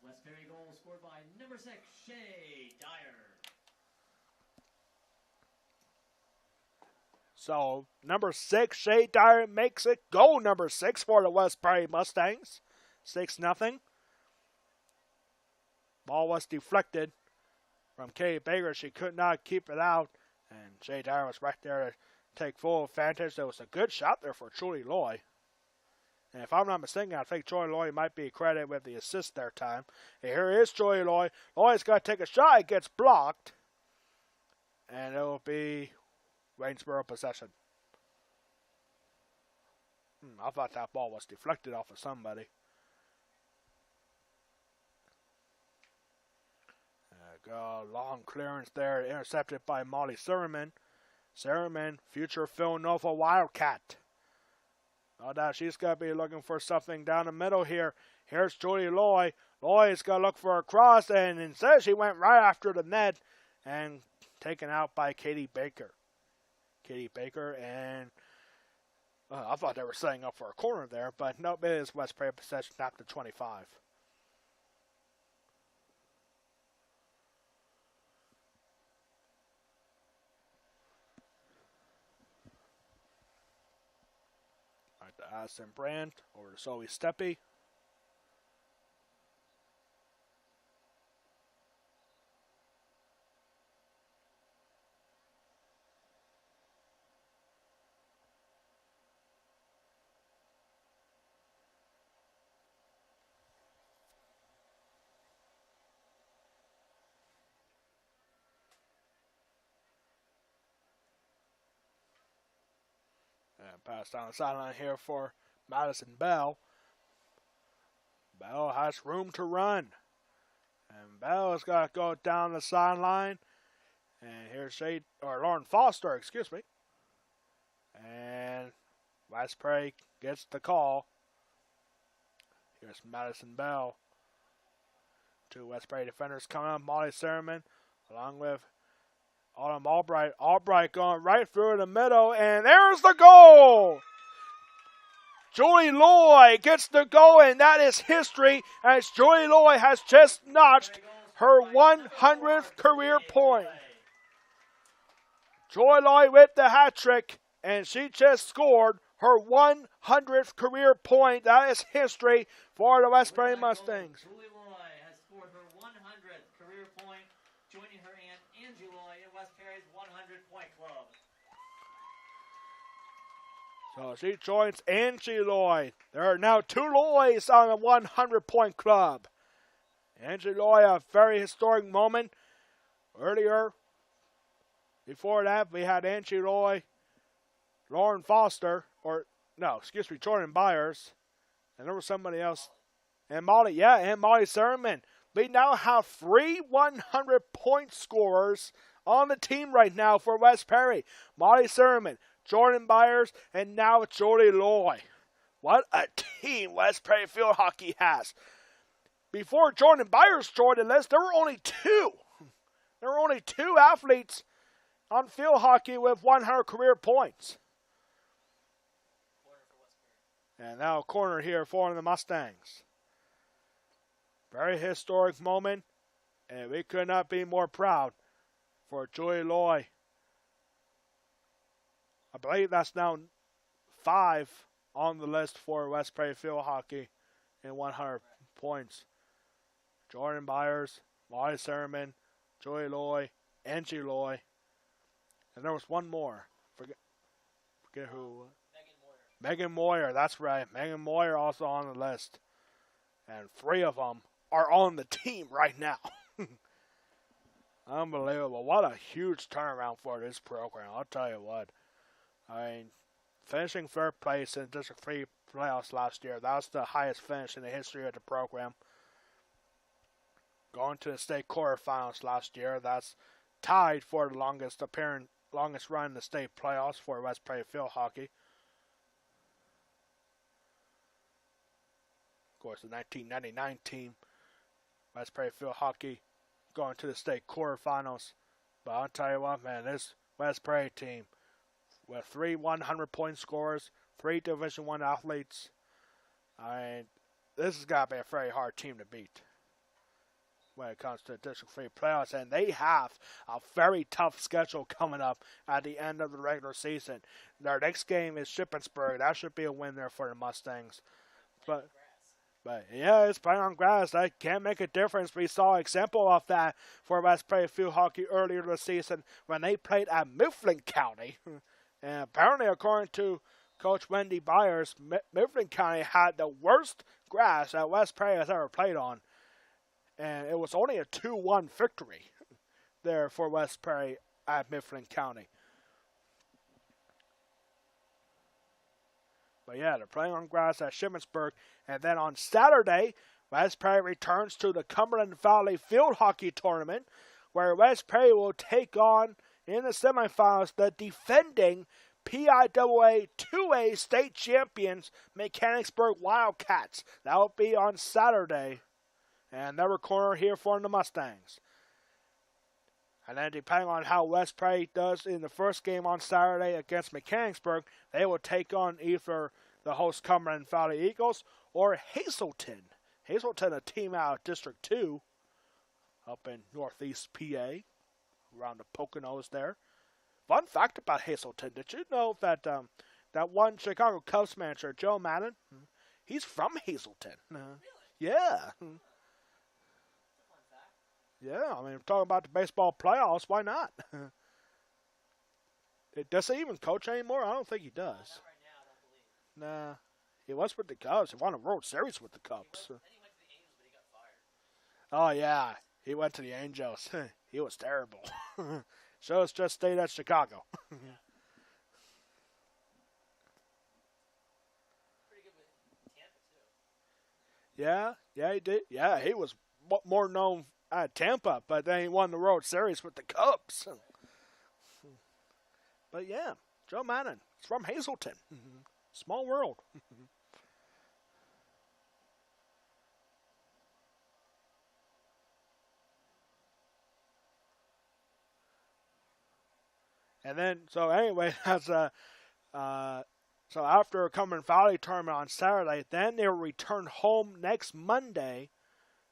West Prairie goal scored by number 6, Shay Dyer. So number 6, Shay Dyer makes it goal number 6 for the West Prairie Mustangs. 6-0. Ball was deflected from Katie Baker. She could not keep it out, and Shay Dyer was right there to take full advantage. There was a good shot there for Julie Loy. And if I'm not mistaken, I think Joy Loy might be credited with the assist there time. And here is Joy Loy. Loy's got to take a shot. It gets blocked. And it will be Waynesboro possession. I thought that ball was deflected off of somebody. Long clearance there, intercepted by Molly Sermon. Sermon, future Villanova Wildcat. No doubt she's going to be looking for something down the middle here. Here's Julie Loy. Loy's going to look for a cross, and instead she went right after the net and taken out by Katie Baker. Katie Baker, and I thought they were setting up for a corner there, but nope, it is West Prairie possession after 25. Addison Brand over to Zoe Steppe. And pass down the sideline here for Madison Bell. Bell has room to run. And Bell has got to go down the sideline. And here's Lauren Foster, excuse me. And West Prairie gets the call. Here's Madison Bell. Two West Prairie defenders coming up. Molly Sermon along with Autumn Albright. Albright going right through the middle. And there's the goal! Julie Loy gets the goal, and that is history as Julie Loy has just notched her 100th career point. Joy Loy with the hat trick, and she just scored her 100th career point. That is history for the West Prairie Mustangs. Julie Loy has scored her 100th career point, joining her aunt Angie Loy in West Prairie's 100-point club. So she joins Angie Loy. There are now two Loys on the 100-point club. Angie Loy, a very historic moment. Earlier, before that, we had Angie Loy, Lauren Foster, Jordan Byers, and there was somebody else. And Molly Sermon. We now have 3 100-point scorers on the team right now for West Prairie. Molly Sermon, Jordan Byers, and now Julie Loy. What a team West Prairie Field Hockey has. Before Jordan Byers joined the list, there were only two. There were only two athletes on field hockey with 100 career points. And now a corner here for the Mustangs. Very historic moment, and we could not be more proud for Julie Loy. I believe that's now 5 on the list for West Prairie Field Hockey in 100 points. Jordan Byers, Molly Sermon, Julie Loy, Angie Loy, and there was one more. Forget who. Megan Moyer, that's right. Megan Moyer also on the list. And 3 of them are on the team right now. Unbelievable. What a huge turnaround for this program. I'll tell you what. I mean, finishing third place in District 3 playoffs last year, that was the highest finish in the history of the program. Going to the state quarterfinals last year, that's tied for the longest run in the state playoffs for West Prairie Field Hockey. Of course, the 1999 team, West Prairie Field Hockey, going to the state quarterfinals. But I'll tell you what, man, this West Prairie team, with 3 100-point scorers, 3 Division I athletes, I mean, this has got to be a very hard team to beat when it comes to District 3 playoffs. And they have a very tough schedule coming up at the end of the regular season. Their next game is Shippensburg. That should be a win there for the Mustangs. But yeah, it's playing on grass. That can make a difference. We saw an example of that for West Prairie Field Hockey earlier this season when they played at Mifflin County. And apparently, according to Coach Wendy Byers, Mifflin County had the worst grass that West Prairie has ever played on. And it was only a 2-1 victory there for West Prairie at Mifflin County. But yeah, they're playing on grass at Shippensburg. And then on Saturday, West Prairie returns to the Cumberland Valley Field Hockey Tournament, where West Prairie will take on, in the semifinals, the defending PIAA 2A state champions, Mechanicsburg Wildcats. That will be on Saturday. And they were corner here for the Mustangs. And then depending on how West Prairie does in the first game on Saturday against Mechanicsburg, they will take on either the host Cumberland Valley Eagles or Hazelton. Hazelton, a team out of District 2 up in northeast PA, around the Poconos there. Fun fact about Hazelton, did you know that That one Chicago Cubs manager, Joe Madden, he's from Hazleton. Yeah. Yeah, I mean, talking about the baseball playoffs, why not? Does he even coach anymore? I don't think he does. Not right now, I don't believe. Nah. He was with the Cubs. He won a World Series with the Cubs. Then he went to the Angels, but he got fired. Oh, yeah. He went to the Angels. He was terrible. So it's just stayed at Chicago. Pretty good with Tampa, too. Yeah, he did. Yeah, he was more known at Tampa, but then he won the World Series with the Cubs. But yeah, Joe Madden. He's from Hazleton. Small world. And then, so anyway, so after a Cumberland Valley tournament on Saturday, then they'll return home next Monday.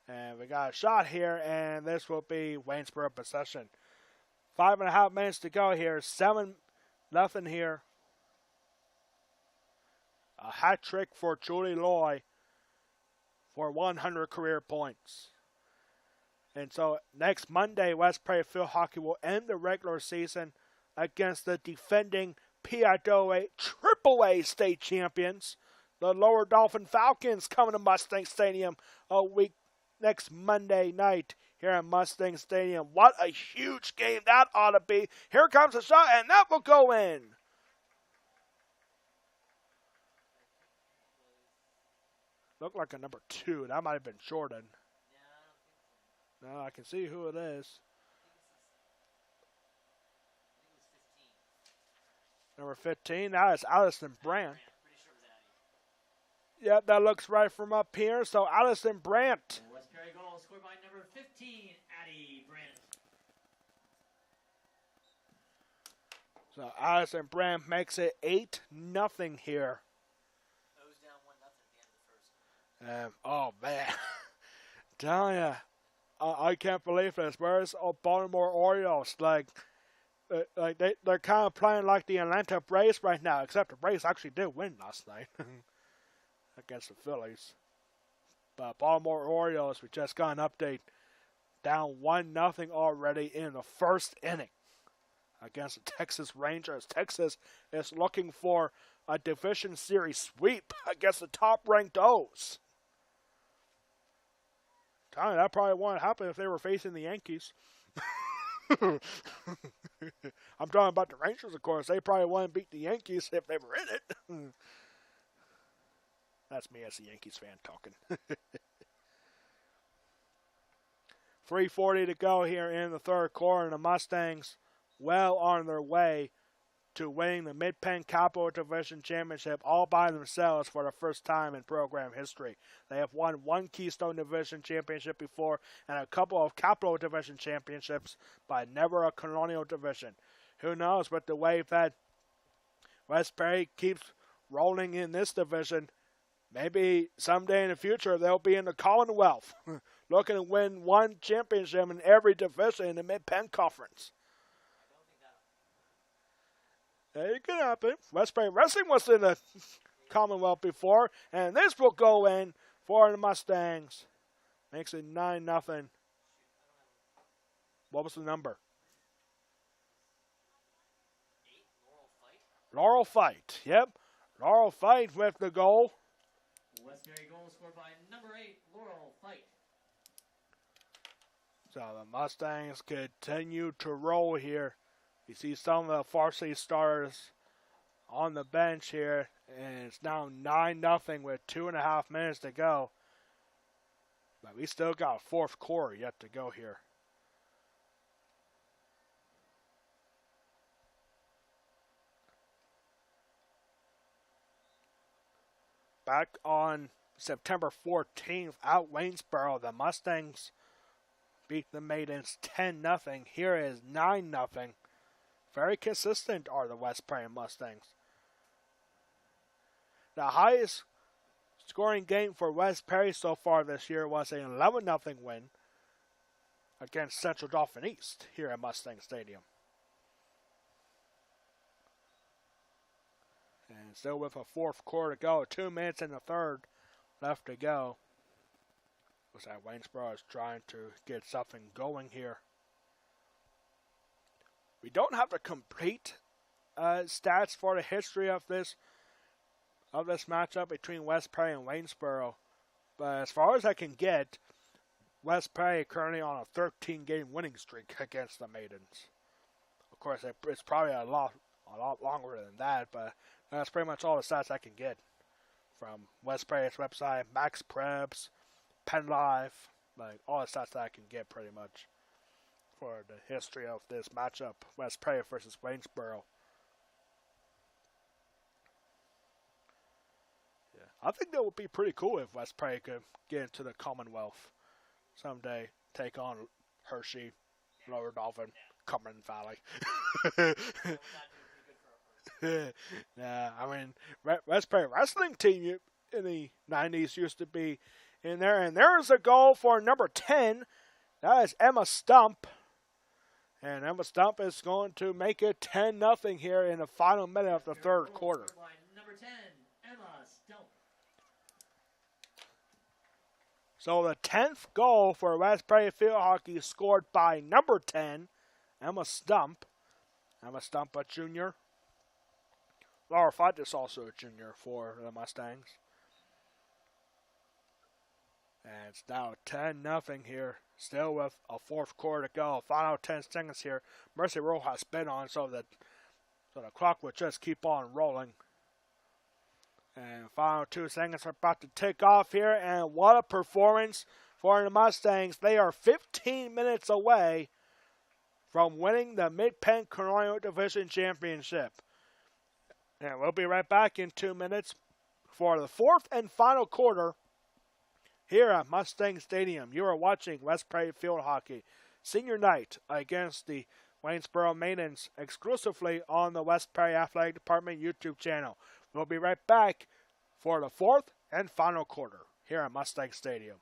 And we got a shot here, and this will be Waynesboro possession. 5.5 minutes to go here. 7-0 here. A hat trick for Julie Loy for 100 career points. And so next Monday, West Prairie Field Hockey will end the regular season against the defending PIAA AAA state champions, the Lower Dolphin Falcons, coming to Mustang Stadium a week next Monday night here at Mustang Stadium. What a huge game that ought to be. Here comes a shot, and that will go in. Looked like a number 2. That might have been Jordan. No, I can see who it is. Number 15, that is Allison Brandt. Yep, that looks right from up here. So Allison Brandt. West Perry goal scored by number 15, Addie Brandt. So Allison Brandt makes it 8-0 here. O's down 1-0 at the end of the first. Oh man, telling ya, I can't believe this. Where's Baltimore Orioles? Like they're kind of playing like the Atlanta Braves right now, except the Braves actually did win last night against the Phillies. But Baltimore Orioles, we just got an update, down 1-0 already in the first inning against the Texas Rangers. Texas is looking for a division series sweep against the top-ranked O's. Tony, that probably wouldn't happen if they were facing the Yankees. I'm talking about the Rangers, of course. They probably wouldn't beat the Yankees if they were in it. That's me as a Yankees fan talking. 3:40 to go here in the third quarter, and the Mustangs well on their way to winning the Mid-Penn Capital Division Championship all by themselves for the first time in program history. They have won one Keystone Division Championship before and a couple of Capital Division Championships, but never a Colonial Division. Who knows, with the way that West Perry keeps rolling in this division, maybe someday in the future they'll be in the Commonwealth, looking to win one championship in every division in the Mid-Penn Conference. It could happen. West Bay Wrestling was in the Commonwealth before, and this will go in for the Mustangs. Makes it 9-0. What was the number? 8, Laurel Fight. Yep. Laurel Fight with the goal. Westbury goal scored by number 8, Laurel Fight. So the Mustangs continue to roll here. You see some of the Varsity starters on the bench here, and it's now 9-0 with 2.5 minutes to go. But we still got a fourth quarter yet to go here. Back on September 14th at Waynesboro, the Mustangs beat the Maidens 10-0. Here is 9-0. Very consistent are the West Prairie Mustangs. The highest scoring game for West Perry so far this year was an 11-0 win against Central Dauphin East here at Mustang Stadium. And And still with a fourth quarter to go. 2 minutes in the third left to go. Looks like Waynesboro is trying to get something going here. We don't have the complete stats for the history of this matchup between West Prairie and Waynesboro. But as far as I can get, West Prairie currently on a 13-game winning streak against the Maidens. Of course, it's probably a lot longer than that, but that's pretty much all the stats I can get from West Prairie's website, Max Preps, Penn Live, like all the stats that I can get pretty much for the history of this matchup, West Prairie versus Waynesboro. Yeah, I think that would be pretty cool if West Prairie could get into the Commonwealth someday, take on Hershey, Lower Dolphin, Cumberland Valley. Yeah, I mean, West Prairie wrestling team in the 90s used to be in there, and there's a goal for number 10. That is Emma Stump. And Emma Stump is going to make it 10-0 here in the final minute of the third quarter. Number 10, Emma Stump. So the 10th goal for West Prairie Field Hockey is scored by number 10, Emma Stump. Emma Stump, a junior. Laura Fight is also a junior for the Mustangs. And it's now 10-0 here. Still with a fourth quarter to go. Final 10 seconds here. Mercy Rojas been on so the clock will just keep on rolling. And final 2 seconds are about to tick off here. And what a performance for the Mustangs. They are 15 minutes away from winning the Mid-Penn Colonial Division Championship. And we'll be right back in 2 minutes for the fourth and final quarter here at Mustang Stadium. You are watching West Prairie Field Hockey Senior Night against the Waynesboro Maidens exclusively on the West Prairie Athletic Department YouTube channel. We'll be right back for the fourth and final quarter here at Mustang Stadium.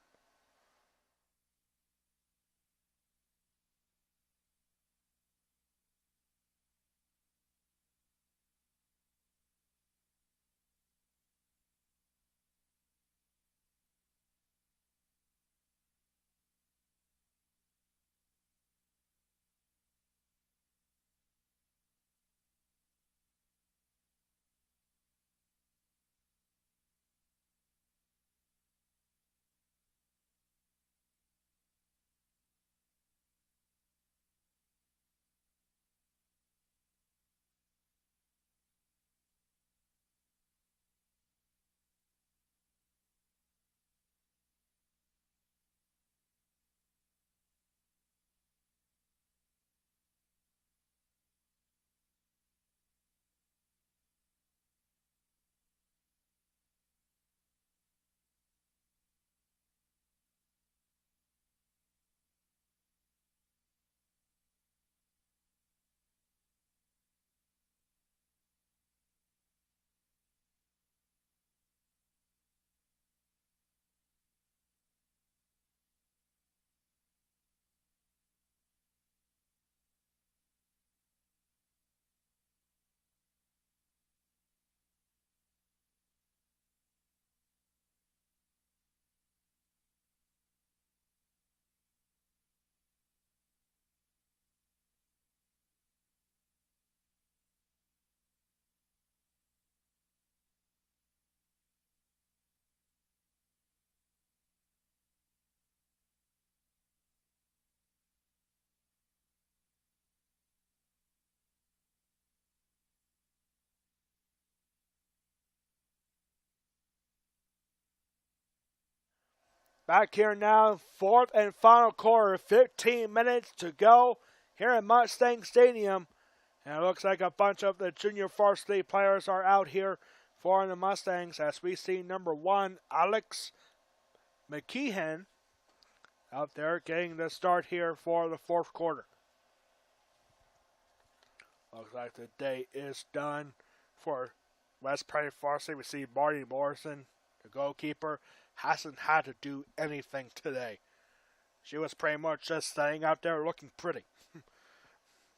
Back here now, fourth and final quarter, 15 minutes to go here at Mustang Stadium. And it looks like a bunch of the junior varsity players are out here for the Mustangs as we see number 1, Alex McKeehan, out there getting the start here for the fourth quarter. Looks like the day is done for West Prairie Varsity. We see Marty Morrison, the goalkeeper, hasn't had to do anything today. She was pretty much just staying out there looking pretty.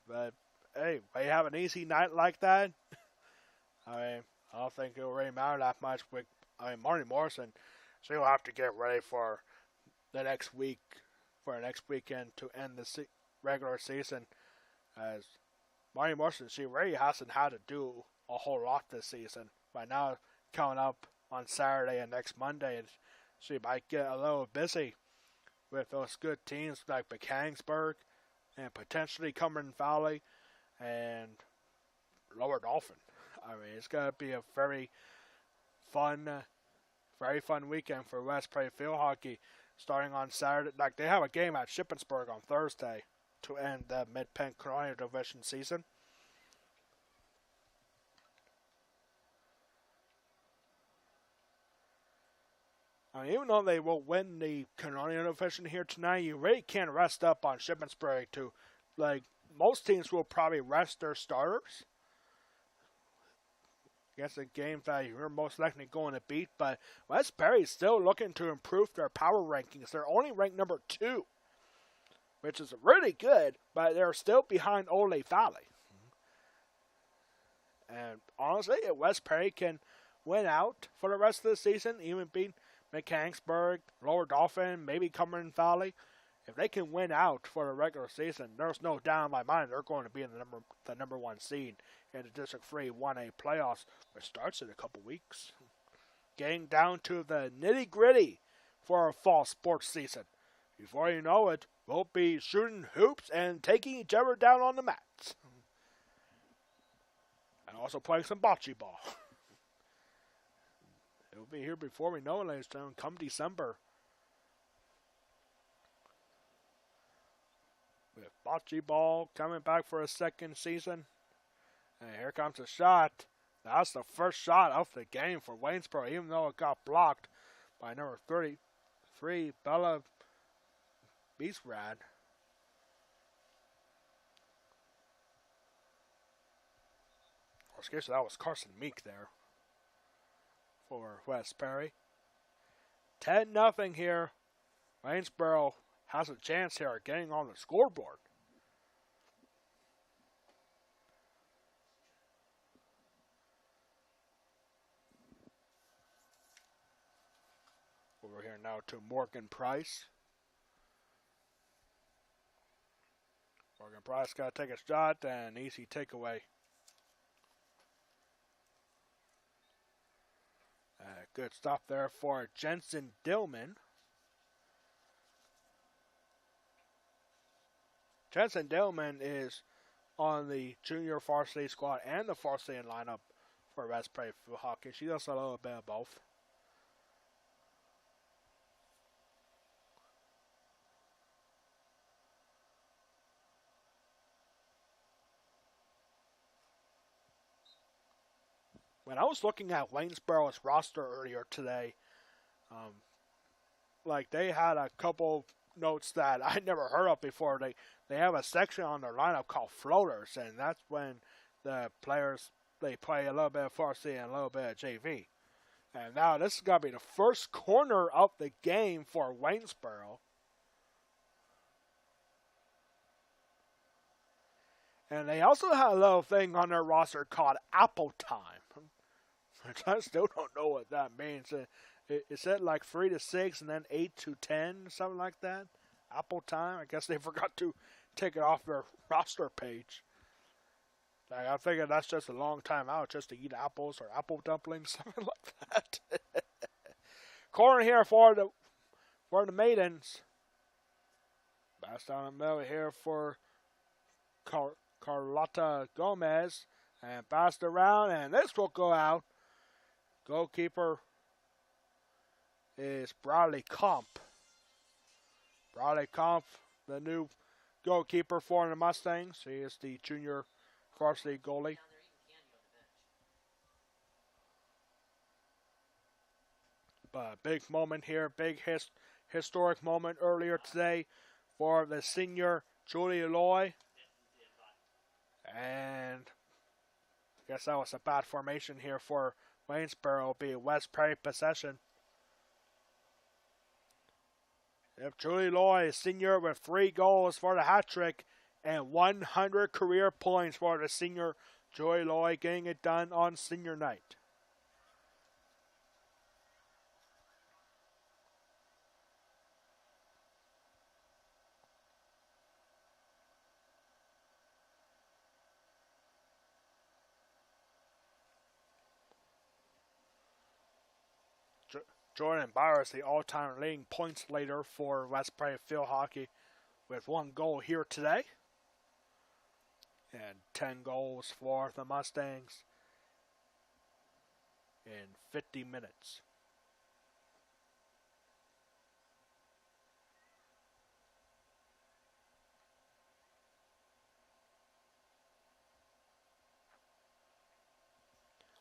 But, hey, when you have an easy night like that, I mean, I don't think it'll really matter that much with Marty Morrison. She'll have to get ready for the next week, for the next weekend to end the regular season. As Marty Morrison, she really hasn't had to do a whole lot this season. By now, coming up on Saturday and next Monday, she might get a little busy with those good teams like Mechanicsburg and potentially Cumberland Valley and Lower Dolphin. I mean, it's going to be a very fun weekend for West Prairie Field Hockey starting on Saturday. Like, they have a game at Shippensburg on Thursday to end the Mid-Penn Colonial Division season. I mean, even though they will win the Colonial Division here tonight, you really can't rest up on Shippensburg too. Like, most teams will probably rest their starters against the games that you're most likely going to beat, but West Perry is still looking to improve their power rankings. They're only ranked number 2, which is really good, but they're still behind Ole Valley. And honestly, if West Perry can win out for the rest of the season, even beat Mechanicsburg, Lower Dolphin, maybe Cumberland Valley, if they can win out for the regular season, there's no doubt in my mind they're going to be in the number 1 seed in the District 3 1A playoffs, which starts in a couple weeks. Getting down to the nitty-gritty for our fall sports season. Before you know it, we'll be shooting hoops and taking each other down on the mats. And also playing some bocce ball. It'll be here before we know it, ladies and gentlemen, come December. With bocce ball coming back for a second season. And here comes a shot. That's the first shot of the game for Waynesboro, even though it got blocked by number 33, Bella Beastrad. Or excuse me, that was Carson Meek there for West Perry. 10-0 here. Waynesboro has a chance here at getting on the scoreboard. Over here now to Morgan Price. Morgan Price got to take a shot and easy takeaway. Good stop there for Jensen Dillman. Jensen Dillman is on the junior varsity squad and the varsity lineup for West Prairie Field Hockey. She does a little bit of both. When I was looking at Waynesboro's roster earlier today, like they had a couple notes that I never heard of before. They have a section on their lineup called floaters, and that's when the players, they play a little bit of varsity and a little bit of JV. And now this is going to be the first corner of the game for Waynesboro. And they also have a little thing on their roster called Apple Time. Which I still don't know what that means. Is it like 3 to 6 and then 8 to 10, something like that? Apple Time? I guess they forgot to take it off their roster page. Like, I figure that's just a long time out just to eat apples or apple dumplings, something like that. Corner here for the Maidens. Pass down the middle here for Carlotta Gomez. And passed around, and this will go out. Goalkeeper is Bradley Komp. Bradley Komp, the new goalkeeper for the Mustangs. He is the junior varsity goalie. But big moment here, big historic moment earlier today for the senior Julie Loy. And I guess that was a bad formation here for Waynesboro. Will be West Prairie possession. If Julie Loy is senior with 3 goals for the hat trick and 100 career points for the senior Julie Loy, getting it done on senior night. Jordan Byers, the all-time leading points leader for West Prairie Field Hockey, with 1 goal here today. And 10 goals for the Mustangs in 50 minutes.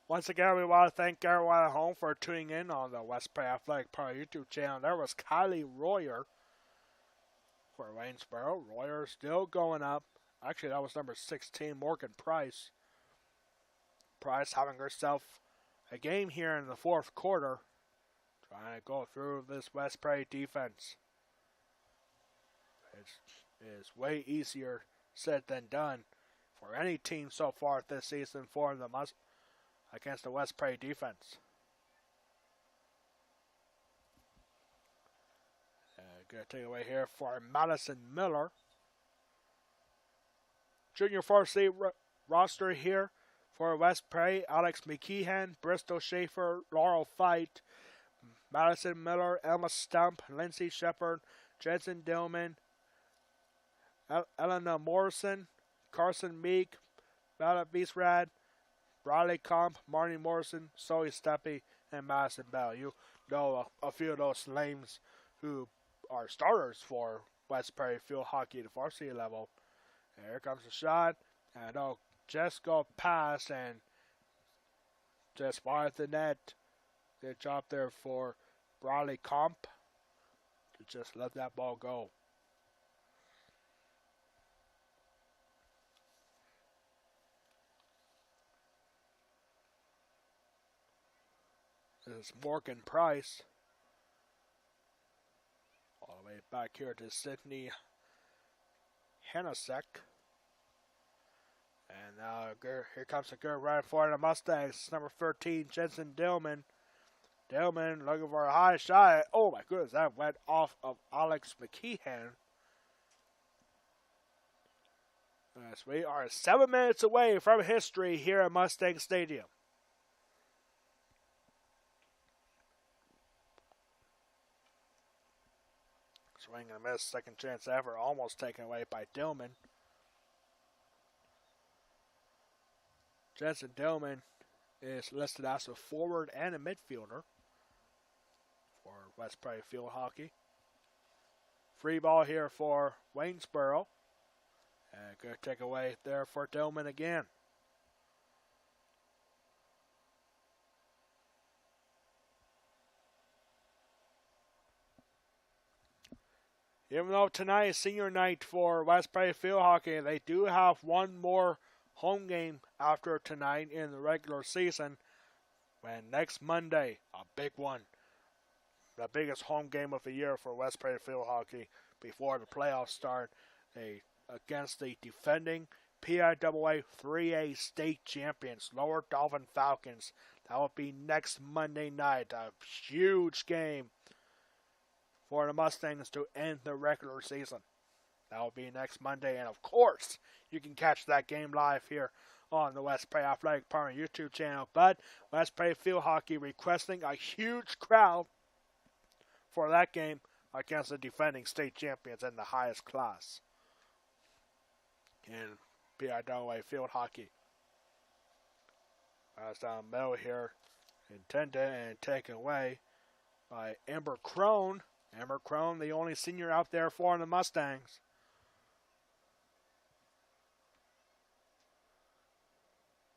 Once again, we want to thank everyone at home for tuning in on the West Prairie Athletic Park YouTube channel. There was Kylie Royer for Waynesboro. Royer still going up. Actually, that was number 16, Morgan Price. Price having herself a game here in the 4th quarter, trying to go through this West Prairie defense. It's way easier said than done for any team so far this season for the against the West Prairie defense. Good takeaway here for Madison Miller. Junior varsity roster here for West Prairie: Alex McKeehan, Bristol Schaefer, Laurel Fight, Madison Miller, Elma Stump, Lindsay Shepard, Jensen Dillman, Elena Morrison, Carson Meek, Bella Beastrad, Riley Comp, Marnie Morrison, Zoe Steppe, and Madison Bell. You know a few of those names who are starters for West Prairie Field Hockey at the varsity level. And here comes the shot, and it'll just go past and just wide the net. Good job there for Riley Comp to just let that ball go. This is Morgan Price. All the way back here to Sydney Hanasek. And now here comes a good run for the Mustangs. Number 13, Jensen Dillman. Dillman looking for a high shot. Oh my goodness, that went off of Alex McKeehan. As we are 7 minutes away from history here at Mustang Stadium. Swing and a miss, second chance ever, almost taken away by Dillman. Jensen Dillman is listed as a forward and a midfielder for West Prairie Field Hockey. Free ball here for Waynesboro. And good takeaway there for Dillman again. Even though tonight is senior night for West Prairie Field Hockey, they do have one more home game after tonight in the regular season. When next Monday, a big one, the biggest home game of the year for West Prairie Field Hockey before the playoffs start, against the defending PIAA 3A state champions, Lower Dolphin Falcons. That will be next Monday night, a huge game for the Mustangs to end the regular season. That will be next Monday, and of course, you can catch that game live here on the West Prairie Athletic Park YouTube channel. But West Prairie Field Hockey requesting a huge crowd for that game against the defending state champions in the highest class in PIAA Field Hockey. That's down the middle here, intended and taken away by Amber Crone. Amber Crone, the only senior out there for the Mustangs.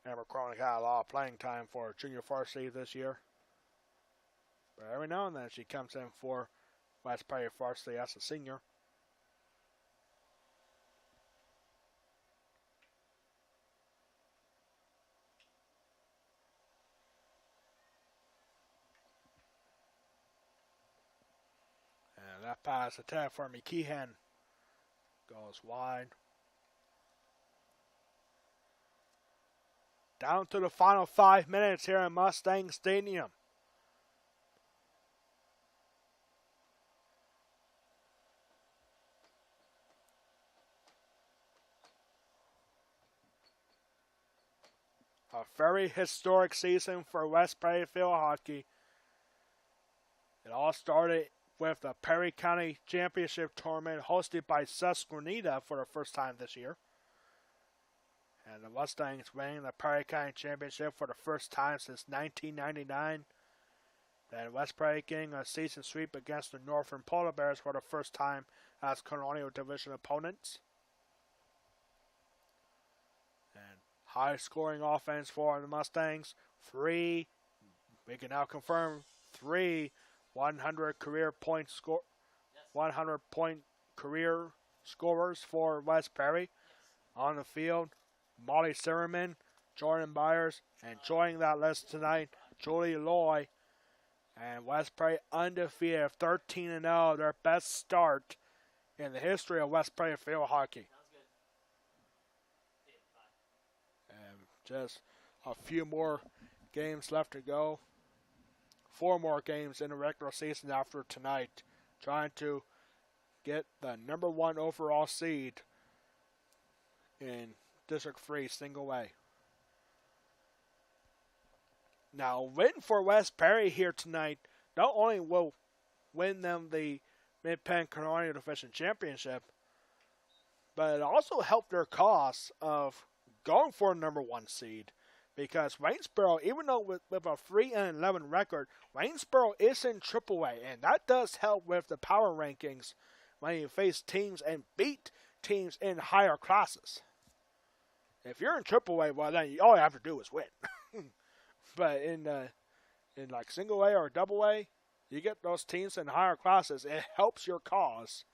Amber Crone got a lot of playing time for junior varsity this year. But every now and then she comes in for West Prairie varsity as a senior. And that pass attack for McKeehan goes wide. Down to the final 5 minutes here in Mustang Stadium. A very historic season for West Prairie Field Hockey. It all started with the Perry County Championship Tournament hosted by Susquehanna for the first time this year. And the Mustangs winning the Perry County Championship for the first time since 1999. Then West Prairie getting a season sweep against the Northern Polar Bears for the first time as Colonial Division opponents. And high scoring offense for the Mustangs. We can now confirm 100 point career scorers for West Prairie. On the field, Molly Zimmerman, Jordan Byers, and joining that list tonight, Julie Loy. And West Prairie undefeated, 13-0, their best start in the history of West Prairie field hockey. And just a few more games left to go. 4 more games in the regular season after tonight, trying to get the number 1 overall seed in District 3 single A. Now, win for West Prairie here tonight not only will win them the Mid-Penn Colonial Division Championship, but it also helped their cause of going for a number 1 seed. Because Waynesboro, even though with a 3-11 record, Waynesboro is in AAA, and that does help with the power rankings when you face teams and beat teams in higher classes. If you're in AAA, well, then all you have to do is win. But in like single A or double A, you get those teams in higher classes. It helps your cause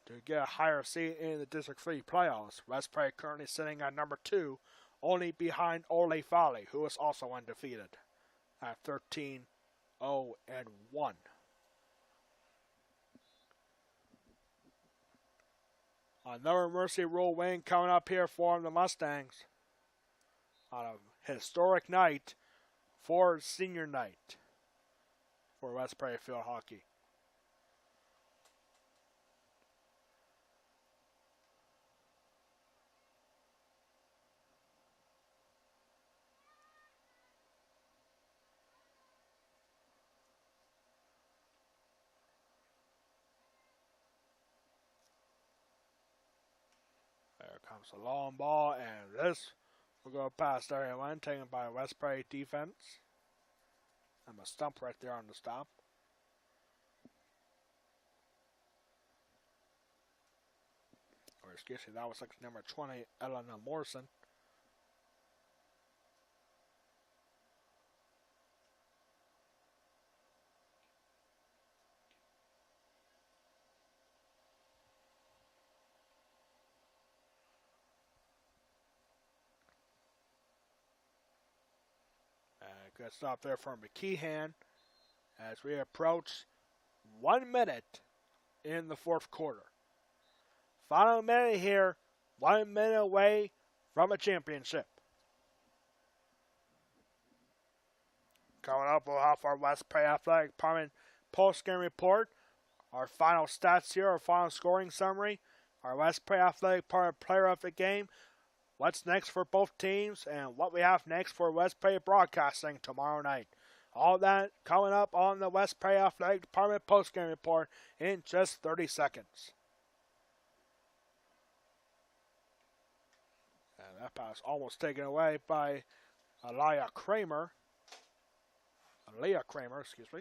to get a higher seed in the District 3 playoffs. West Prairie currently sitting at number 2. Only behind Ole Valley, who is also undefeated at 13-0-1. Another Mercy Rule win coming up here for the Mustangs on a historic night for senior night for West Prairie field hockey. Comes a long ball, and this will go past area 1, taken by West Prairie defense. I'm a stump right there on the stop. Or excuse me, that was like number 20, Eleanor Morrison. Good stop there from McKeehan as we approach 1 minute in the 4th quarter. Final minute here, 1 minute away from a championship. Coming up, we'll have our West Prairie Athletic Department post-game report. Our final stats here, our final scoring summary. Our West Prairie Athletic Department player of the game. What's next for both teams, and what we have next for West Prairie Broadcasting tomorrow night. All that coming up on the West Prairie Athletic Department postgame report in just 30 seconds. And that pass almost taken away by Leah Kramer, excuse me.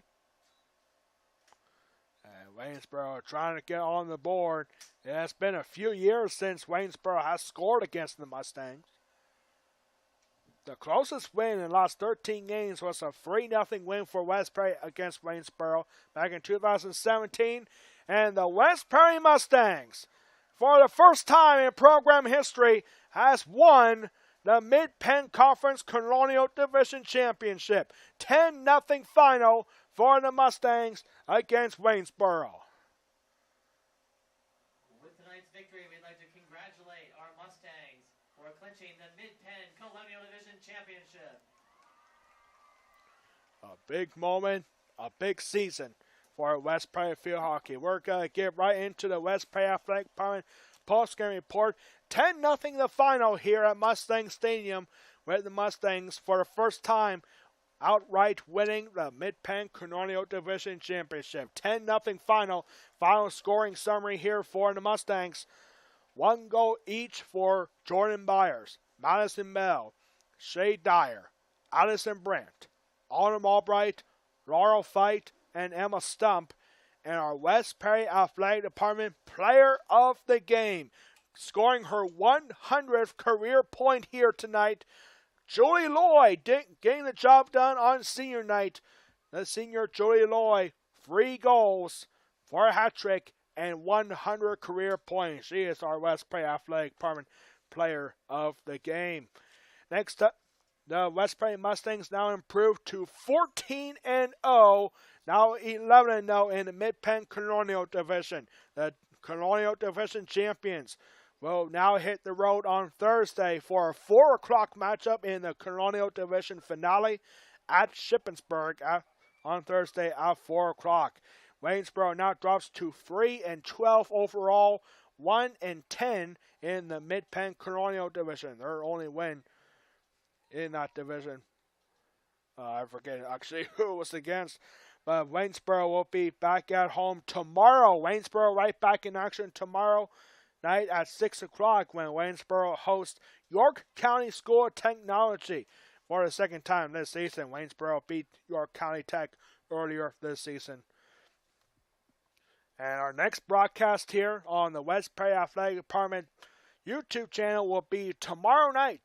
And Waynesboro trying to get on the board. It has been a few years since Waynesboro has scored against the Mustangs. The closest win in the last 13 games was a 3-0 win for West Prairie against Waynesboro back in 2017. And the West Prairie Mustangs, for the first time in program history, has won the Mid-Penn Conference Colonial Division Championship. 10-0 final for the Mustangs against Waynesboro. With tonight's victory, we'd like to congratulate our Mustangs for clinching the Mid-Penn Colonial Division Championship. A big moment, a big season for West Prairie field hockey. We're going to get right into the West Prairie Athletic Department post-game report. 10-0 the final here at Mustang Stadium with the Mustangs for the first time outright winning the Mid-Penn Colonial Division Championship. 10-0 final. Final scoring summary here for the Mustangs. 1 goal each for Jordan Byers, Madison Bell, Shay Dyer, Addison Brandt, Autumn Albright, Laurel Fight, and Emma Stump. And our West Perry Athletic Department Player of the Game, scoring her 100th career point here tonight, Julie Lloyd, getting the job done on senior night. The senior Julie Lloyd, 3 goals for a hat trick and 100 career points. She is our West Perry Athletic Department Player of the Game. Next up, the West Perry Mustangs now improved to 14-0, now 11-0 in the Mid-Penn Colonial Division. The Colonial Division champions will now hit the road on Thursday for a 4 o'clock matchup in the Colonial Division finale at Shippensburg on Thursday at 4 o'clock. Waynesboro now drops to 3-12 overall, 1-10 in the Mid-Penn Colonial Division. Their only win in that division. I forget actually who it was against. But Waynesboro will be back at home tomorrow. Waynesboro right back in action tomorrow night at 6 o'clock when Waynesboro hosts York County School of Technology for the second time this season. Waynesboro beat York County Tech earlier this season. And our next broadcast here on the West Perry Athletic Department YouTube channel will be tomorrow night.